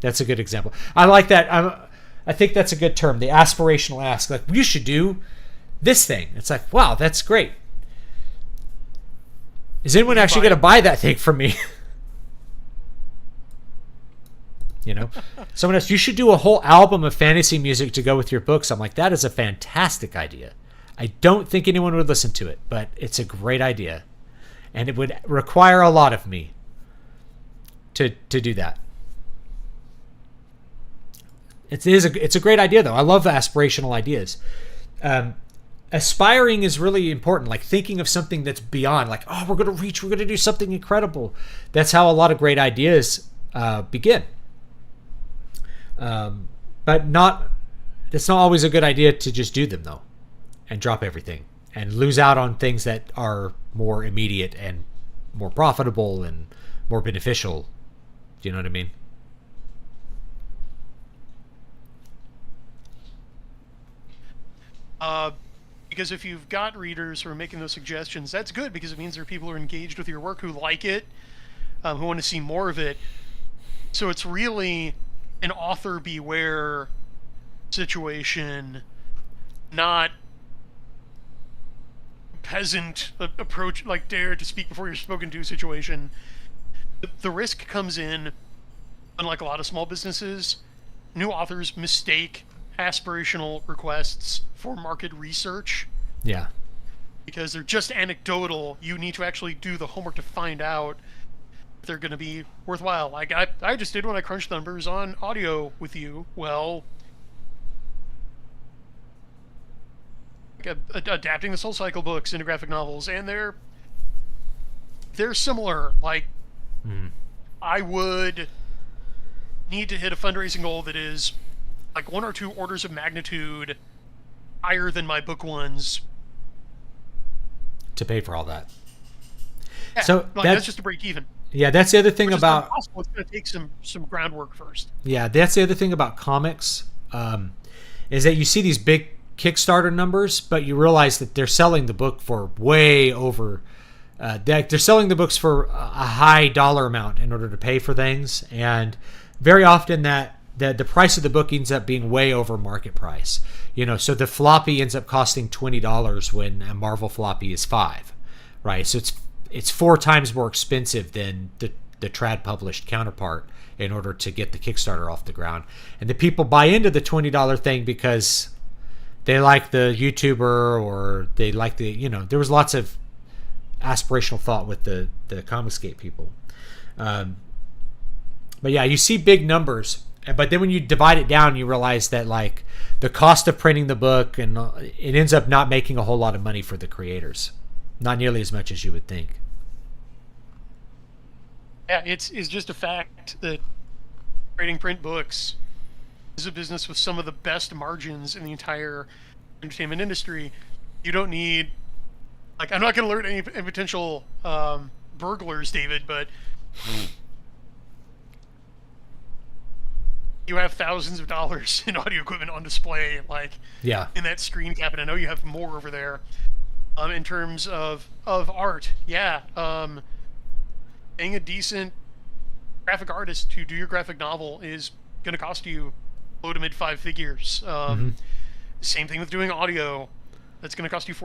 That's a good example. I like that. I think that's a good term, the aspirational ask. Like, you should do this thing. It's like, wow, that's great. Is anyone actually going to buy that thing from me? Someone else, you should do a whole album of fantasy music to go with your books. I'm like, that is a fantastic idea. I don't think anyone would listen to it, but it's a great idea. And it would require a lot of me to do that. It's a great idea, though. I love aspirational ideas. Aspiring is really important, like thinking of something that's beyond, like, oh, we're going to do something incredible. That's how a lot of great ideas begin. But it's not always a good idea to just do them, though, and drop everything and lose out on things that are more immediate and more profitable and more beneficial. Do you know what I mean? Because if you've got readers who are making those suggestions, that's good, because it means there are people who are engaged with your work, who like it, who want to see more of it. So it's really an author beware situation, not peasant approach, like dare to speak before you're spoken to situation. The risk comes in, unlike a lot of small businesses, new authors mistake aspirational requests for market research. Yeah. Because they're just anecdotal. You need to actually do the homework to find out if they're going to be worthwhile. Like I just did when I crunched numbers on audio with you. Well, adapting the Soul Cycle books into graphic novels, and they're similar. Like, I would need to hit a fundraising goal that is like 1 or 2 orders of magnitude higher than my book ones to pay for all that. Yeah, so that's just to break even. Yeah, that's the other thing about. It's going to take some groundwork first. Yeah, that's the other thing about comics, is that you see these big Kickstarter numbers, but you realize that they're selling the book for way over. They're selling the books for a high dollar amount in order to pay for things, and very often that the price of the book ends up being way over market price. So the floppy ends up costing $20 when a Marvel floppy is $5, right? So it's 4 times more expensive than the trad published counterpart in order to get the Kickstarter off the ground. And the people buy into the $20 thing because they like the YouTuber, or they like there was lots of aspirational thought with the Comicsgate people. But yeah, you see big numbers, but then when you divide it down, you realize that like the cost of printing the book, and it ends up not making a whole lot of money for the creators, not nearly as much as you would think. Yeah, it's just a fact that creating print books is a business with some of the best margins in the entire entertainment industry. You don't need, like, I'm not going to alert any potential burglars, David, but you have thousands of dollars in audio equipment on display, like, in that screen cabinet. I know you have more over there. In terms of art, paying a decent graphic artist to do your graphic novel is going to cost you low to mid 5 figures. Same thing with doing audio. That's going to cost you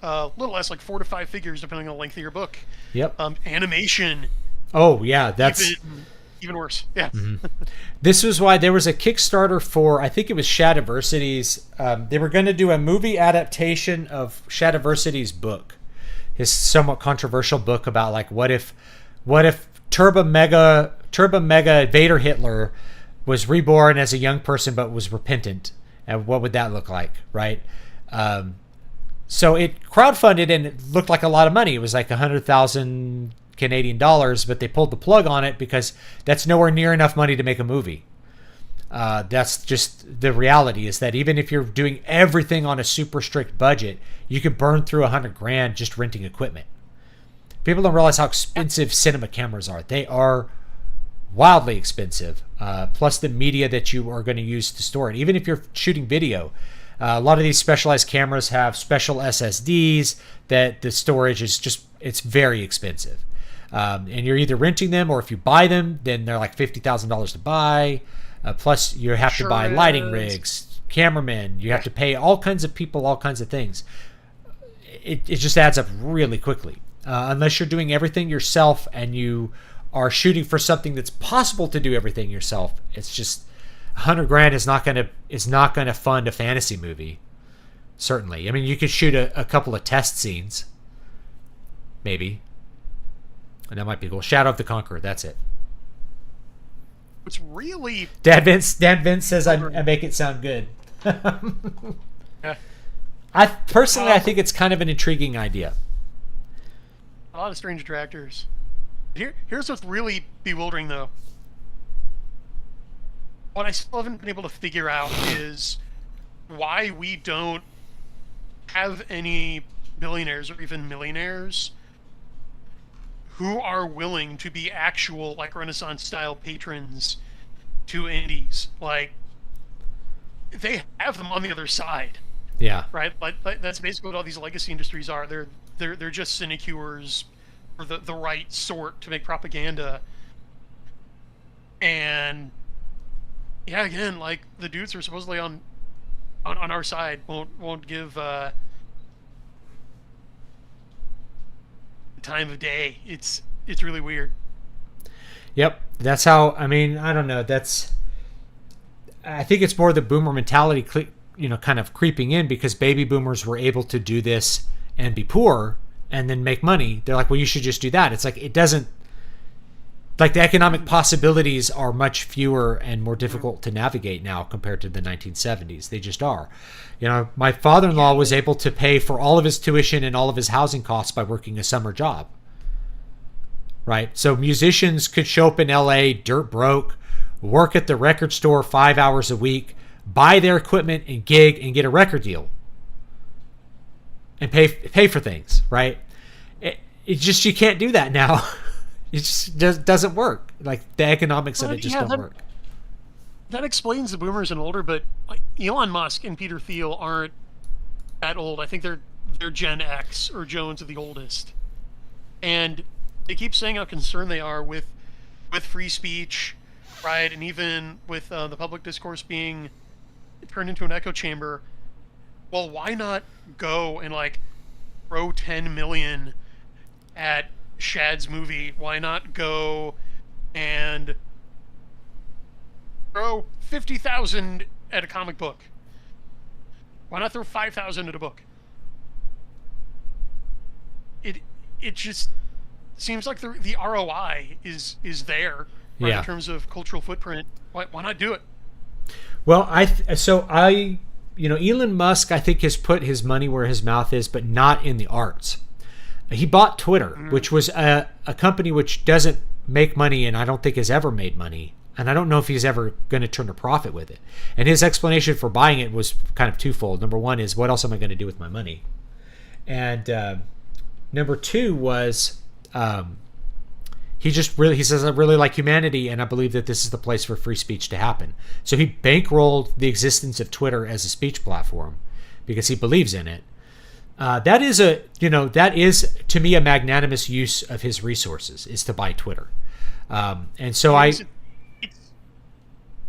little less, like 4 to 5 figures, depending on the length of your book. Yep. Animation. Oh yeah, that's even worse. Yeah. This was why there was a Kickstarter for, I think it was Shadiversity's. They were going to do a movie adaptation of Shadiversity's book, his somewhat controversial book about, like, what if Turbo Mega Vader Hitler was reborn as a young person but was repentant, and what would that look like, right? So it crowdfunded and it looked like a lot of money. It was like 100,000 Canadian dollars, but they pulled the plug on it because that's nowhere near enough money to make a movie. That's just the reality, is that even if you're doing everything on a super strict budget, you could burn through $100,000 just renting equipment. People don't realize how expensive cinema cameras are. They are wildly expensive, plus the media that you are going to use to store it. Even if you're shooting video, a lot of these specialized cameras have special SSDs that the storage is just, it's very expensive. And you're either renting them, or if you buy them, then they're like $50,000 to buy. Plus you have to buy lighting rigs, cameramen, you have to pay all kinds of people, all kinds of things. It just adds up really quickly. Unless you're doing everything yourself and you are shooting for something that's possible to do everything yourself, it's just $100,000 is not gonna fund a fantasy movie. Certainly. I mean, you could shoot a couple of test scenes, maybe, and that might be cool. Shadow of the Conqueror, that's it. It's really... Dan Vince says I make it sound good. I think it's kind of an intriguing idea. A lot of strange attractors. Here's what's really bewildering, though. What I still haven't been able to figure out is why we don't have any billionaires or even millionaires who are willing to be actual, like, Renaissance-style patrons to indies. Like, they have them on the other side. Yeah. Right? Like that's basically what all these legacy industries are. They're just sinecures for the right sort to make propaganda. And yeah, again, like, the dudes who are supposedly on our side won't give time of day. It's really weird. Yep, that's how. I mean, I don't know. I think it's more the boomer mentality, kind of creeping in, because baby boomers were able to do this and be poor and then make money. They're like, well, you should just do that. It's like, it doesn't. Like, the economic possibilities are much fewer and more difficult to navigate now compared to the 1970s. They just are. My father-in-law was able to pay for all of his tuition and all of his housing costs by working a summer job. Right? So musicians could show up in LA dirt broke, work at the record store 5 hours a week, buy their equipment and gig and get a record deal. And pay for things, right? It just, you can't do that now. It just doesn't work. Like, the economics of it just don't work. That explains the boomers and older, but like, Elon Musk and Peter Thiel aren't that old. I think they're Gen X, or Jones are the oldest. And they keep saying how concerned they are with free speech, right? And even with the public discourse being turned into an echo chamber. Well, why not go and, like, throw 10 million at Shad's movie? Why not go and throw 50,000 at a comic book? Why not throw 5,000 at a book? It just seems like the ROI is there, right, in terms of cultural footprint. Why not do it? Well, Elon Musk, I think, has put his money where his mouth is, but not in the arts. He bought Twitter, which was a company which doesn't make money, and I don't think has ever made money. And I don't know if he's ever going to turn a profit with it. And his explanation for buying it was kind of twofold. Number one is, what else am I going to do with my money? And number two was, he says, I really like humanity, and I believe that this is the place for free speech to happen. So he bankrolled the existence of Twitter as a speech platform because he believes in it. That is to me a magnanimous use of his resources, is to buy Twitter. And so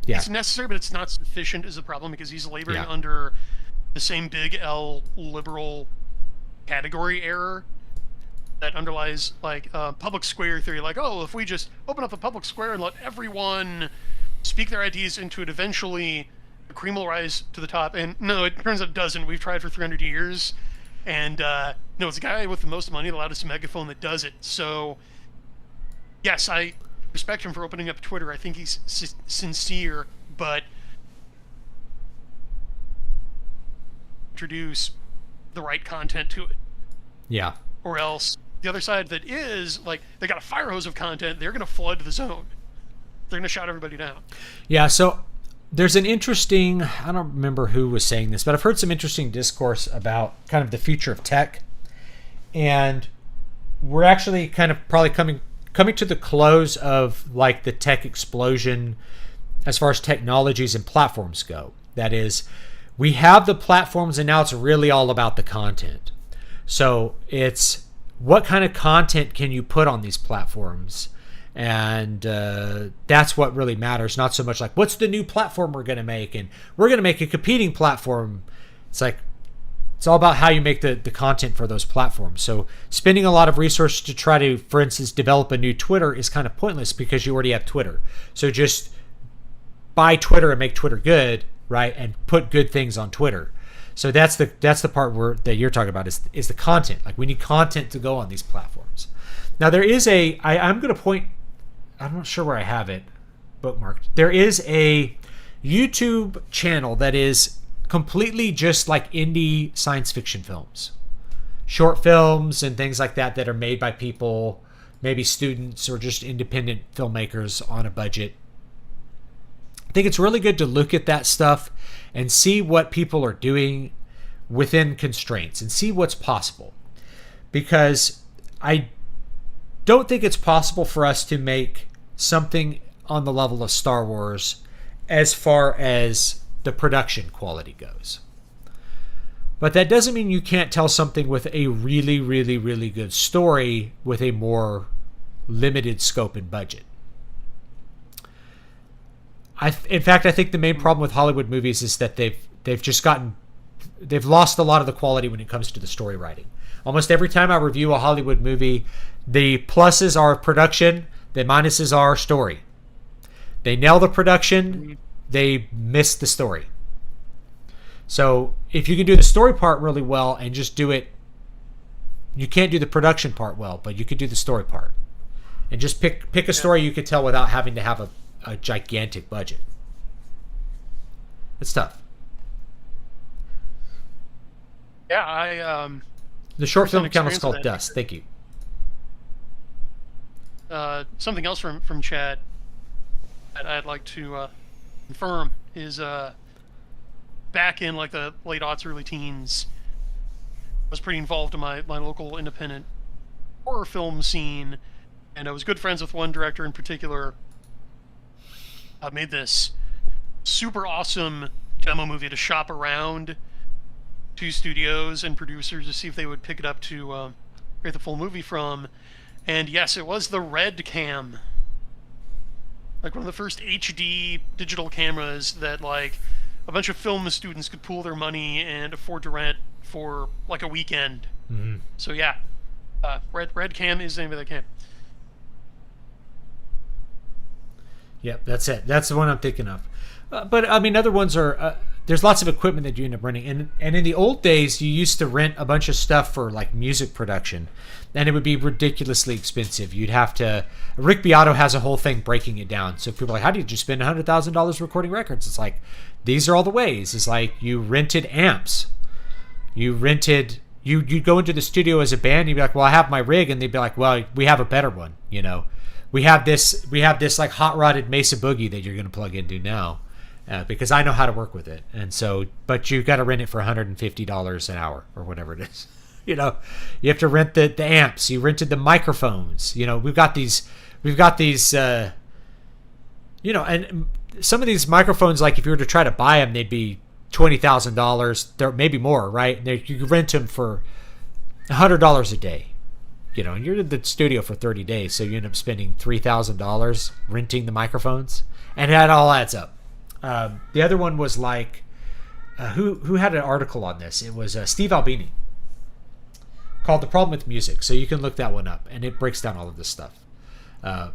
it's necessary, but it's not sufficient is the problem, because he's laboring under the same big L liberal category error that underlies public square theory. Like, oh, if we just open up the public square and let everyone speak their ideas into it, eventually the cream will rise to the top. And no, it turns out it doesn't. We've tried for 300 years. And no, it's the guy with the most money, the loudest megaphone, that does it. So, yes, I respect him for opening up Twitter. I think he's sincere, but introduce the right content to it. Yeah. Or else the other side that is, they got a fire hose of content, they're going to flood the zone. They're going to shout everybody down. Yeah, so there's an interesting, I don't remember who was saying this, but I've heard some interesting discourse about kind of the future of tech. And we're actually kind of probably coming to the close of the tech explosion as far as technologies and platforms go. That is, we have the platforms, and now it's really all about the content. So it's what kind of content can you put on these platforms? And that's what really matters. Not so much what's the new platform we're going to make, and we're going to make a competing platform. It's all about how you make the content for those platforms. So spending a lot of resources to try to, for instance, develop a new Twitter is kind of pointless because you already have Twitter. So just buy Twitter and make Twitter good, right? And put good things on Twitter. So that's the part that you're talking about is the content. We need content to go on these platforms. Now there is I'm going to point, I'm not sure where I have it bookmarked. There is a YouTube channel that is completely just indie science fiction films, short films and things like that are made by people, maybe students or just independent filmmakers on a budget. I think it's really good to look at that stuff and see what people are doing within constraints and see what's possible. Because I don't think it's possible for us to make something on the level of Star Wars as far as the production quality goes. But that doesn't mean you can't tell something with a really, really, really good story with a more limited scope and budget. In fact, I think the main problem with Hollywood movies is that they've lost a lot of the quality when it comes to the story writing. Almost every time I review a Hollywood movie, the pluses are production, the minuses are story. They nail the production, they miss the story. So if you can do the story part really well and just do it, you can't do the production part well, but you could do the story part. And just pick a story you could tell without having to have a gigantic budget. It's tough. Yeah, the short film account is called Dust. Thank you. Something else from Chad that I'd like to confirm is back in the late aughts, early teens, I was pretty involved in my local independent horror film scene, and I was good friends with one director in particular. I made this super awesome demo movie to shop around to studios and producers to see if they would pick it up to create the full movie from. And yes, it was the Red Cam. One of the first HD digital cameras that a bunch of film students could pool their money and afford to rent for a weekend. Mm-hmm. So yeah, Red Cam is the name of the cam. Yep, that's it. That's the one I'm thinking of. But I mean, other ones are. There's lots of equipment that you end up renting, and in the old days, you used to rent a bunch of stuff for music production, and it would be ridiculously expensive. You'd have to. Rick Beato has a whole thing breaking it down. So people are how do you just spend $100,000 recording records? It's these are all the ways. It's you rented amps, you rented. You'd go into the studio as a band, and you'd be well, I have my rig, and they'd be well, we have a better one, we have this like hot rodded Mesa Boogie that you're going to plug into now, because I know how to work with it. And so, but you got to rent it for $150 an hour or whatever it is. You know, you have to rent the amps. You rented the microphones. You know, we've got these, you know, and some of these microphones, like if you were to try to buy them, they'd be $20,000. They're maybe more, right? And you rent them for $100 a day. You know, and you're in the studio for 30 days, so you end up spending $3,000 renting the microphones, and that all adds up. The other one was like, who had an article on this? It was Steve Albini, called "The Problem with Music." So you can look that one up, and it breaks down all of this stuff,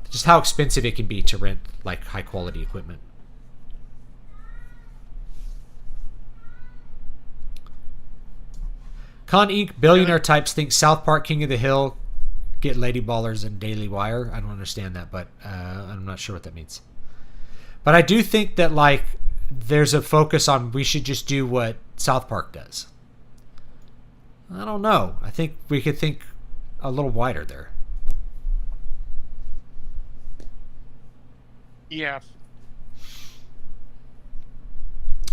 just how expensive it can be to rent like high quality equipment. Con Inc. billionaire types think South Park, King of the Hill, get lady ballers and Daily Wire. I don't understand that, but I'm not sure what that means. But I do think that like there's a focus on we should just do what South Park does. I don't know. I think we could think a little wider there. Yeah.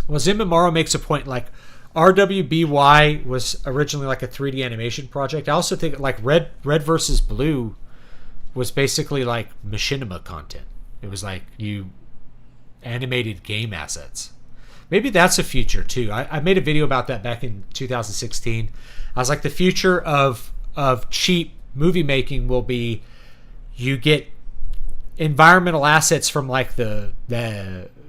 Well, Zim Morrow makes a point like RWBY was originally like a 3D animation project. I also think like Red versus Blue was basically like machinima content. It was like you animated game assets. Maybe that's a future too. I made a video about that back in 2016. I was like, the future of cheap movie making will be you get environmental assets from like the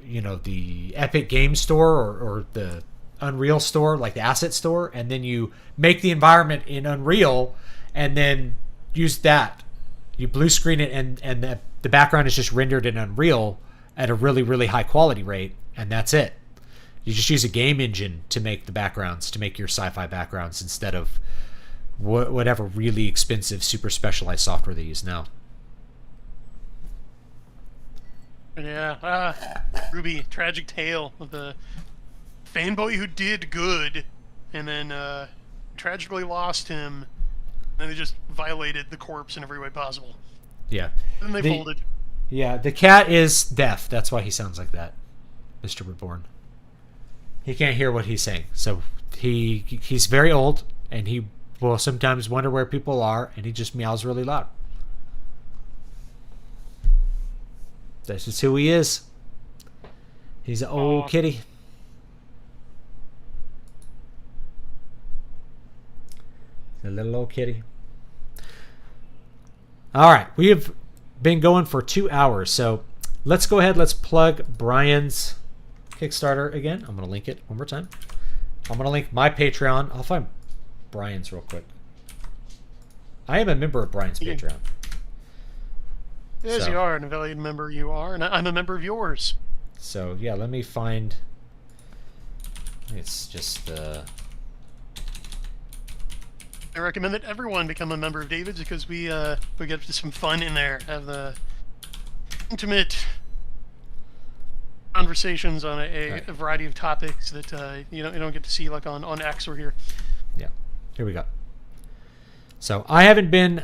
you know, the Epic Game Store or the Unreal Store, like the asset store, and then you make the environment in Unreal and then use that. You blue screen it and the background is just rendered in Unreal at a really, really high quality rate, and that's it. You just use a game engine to make the backgrounds, to make your sci-fi backgrounds, instead of whatever really expensive, super specialized software they use now. Yeah, Ruby, tragic tale of the fanboy who did good and then tragically lost him, and they just violated the corpse in every way possible. Yeah. And then they folded. Yeah, the cat is deaf. That's why he sounds like that, Mr. Reborn. He can't hear what he's saying. So he's very old, and he will sometimes wonder where people are, and he just meows really loud. That's just who he is. He's an old kitty. A little old kitty. All right, we have been going for 2 hours, so let's go ahead. Let's plug Brian's Kickstarter again. I'm going to link it one more time. I'm going to link my Patreon. I'll find Brian's real quick. I am a member of Brian's Patreon. Yes, you are, and a valued member you are, and I'm a member of yours. So, yeah, let me find... It's just... I recommend that everyone become a member of David's, because we get some fun in there. Have the intimate conversations on a variety of topics that you don't get to see like on X or here. Yeah, here we go. So I haven't been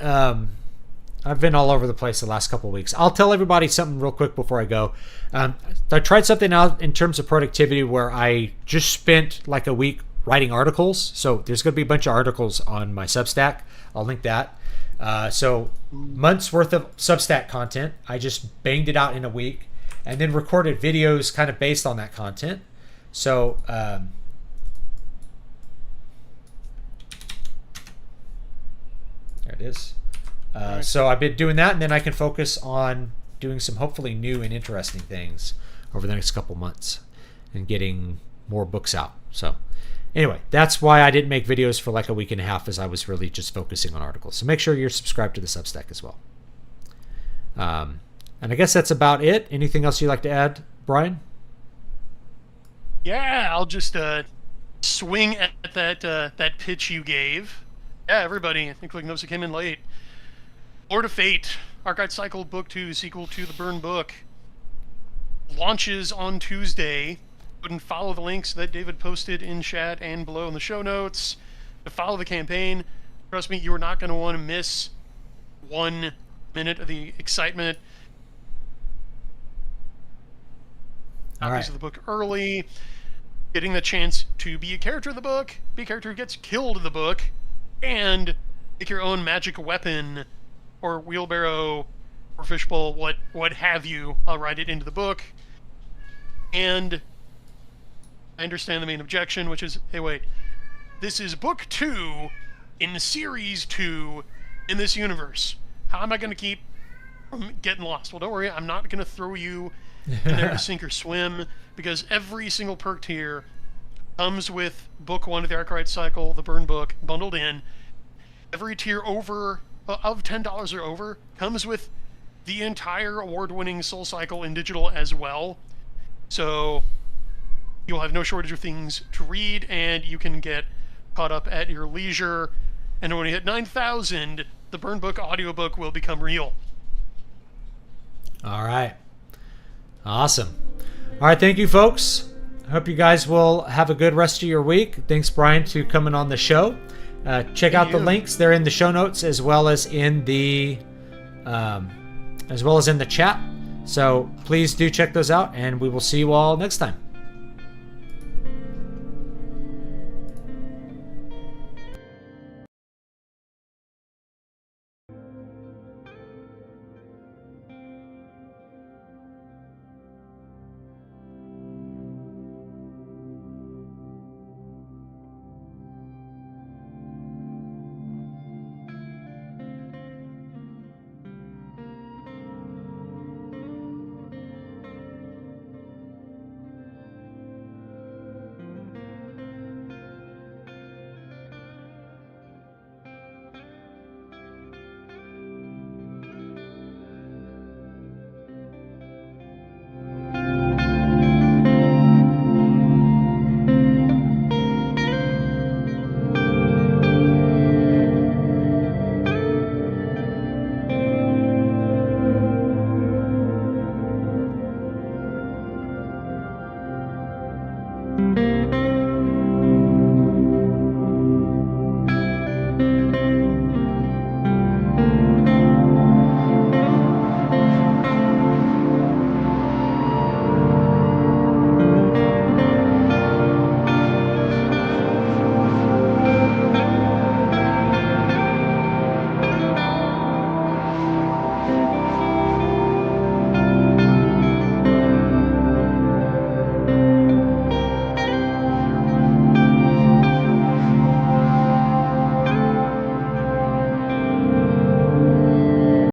I've been all over the place the last couple of weeks. I'll tell everybody something real quick before I go. I tried something out in terms of productivity where I just spent like a week writing articles. So there's going to be a bunch of articles on my Substack. I'll link that. So months worth of Substack content. I just banged it out in a week and then recorded videos kind of based on that content. So there it is. So I've been doing that, and then I can focus on doing some hopefully new and interesting things over the next couple months and getting more books out. So anyway, that's why I didn't make videos for like a week and a half, as I was really just focusing on articles. So make sure you're subscribed to the Substack as well. And I guess that's about it. Anything else you'd like to add, Brian? Yeah, I'll just swing at that pitch you gave. Yeah, everybody, I think like Nosa came in late. Lord of Fate, Archive Cycle Book 2, sequel to the Burn Book, launches on Tuesday. Go and follow the links that David posted in chat and below in the show notes to follow the campaign. Trust me, you are not going to want to miss one minute of the excitement. All Copies right. of the book early, getting the chance to be a character of the book, be a character who gets killed in the book, and make your own magic weapon or wheelbarrow or fishbowl, what have you. I'll write it into the book. And I understand the main objection, which is, hey, wait, this is book 2 in series 2 in this universe. How am I going to keep from getting lost? Well, don't worry, I'm not going to throw you in there to sink or swim, because every single perk tier comes with book 1 of the Arkwright Cycle, the Burn book, bundled in. Every tier over of $10 or over comes with the entire award-winning Soul Cycle in digital as well. So you'll have no shortage of things to read, and you can get caught up at your leisure. And when you hit 9,000, the Burn book audiobook will become real. All right. Awesome. All right. Thank you, folks. I hope you guys will have a good rest of your week. Thanks, Brian, to coming on the show. Check out the links. They're in the show notes as well as in the chat. So please do check those out, and we will see you all next time.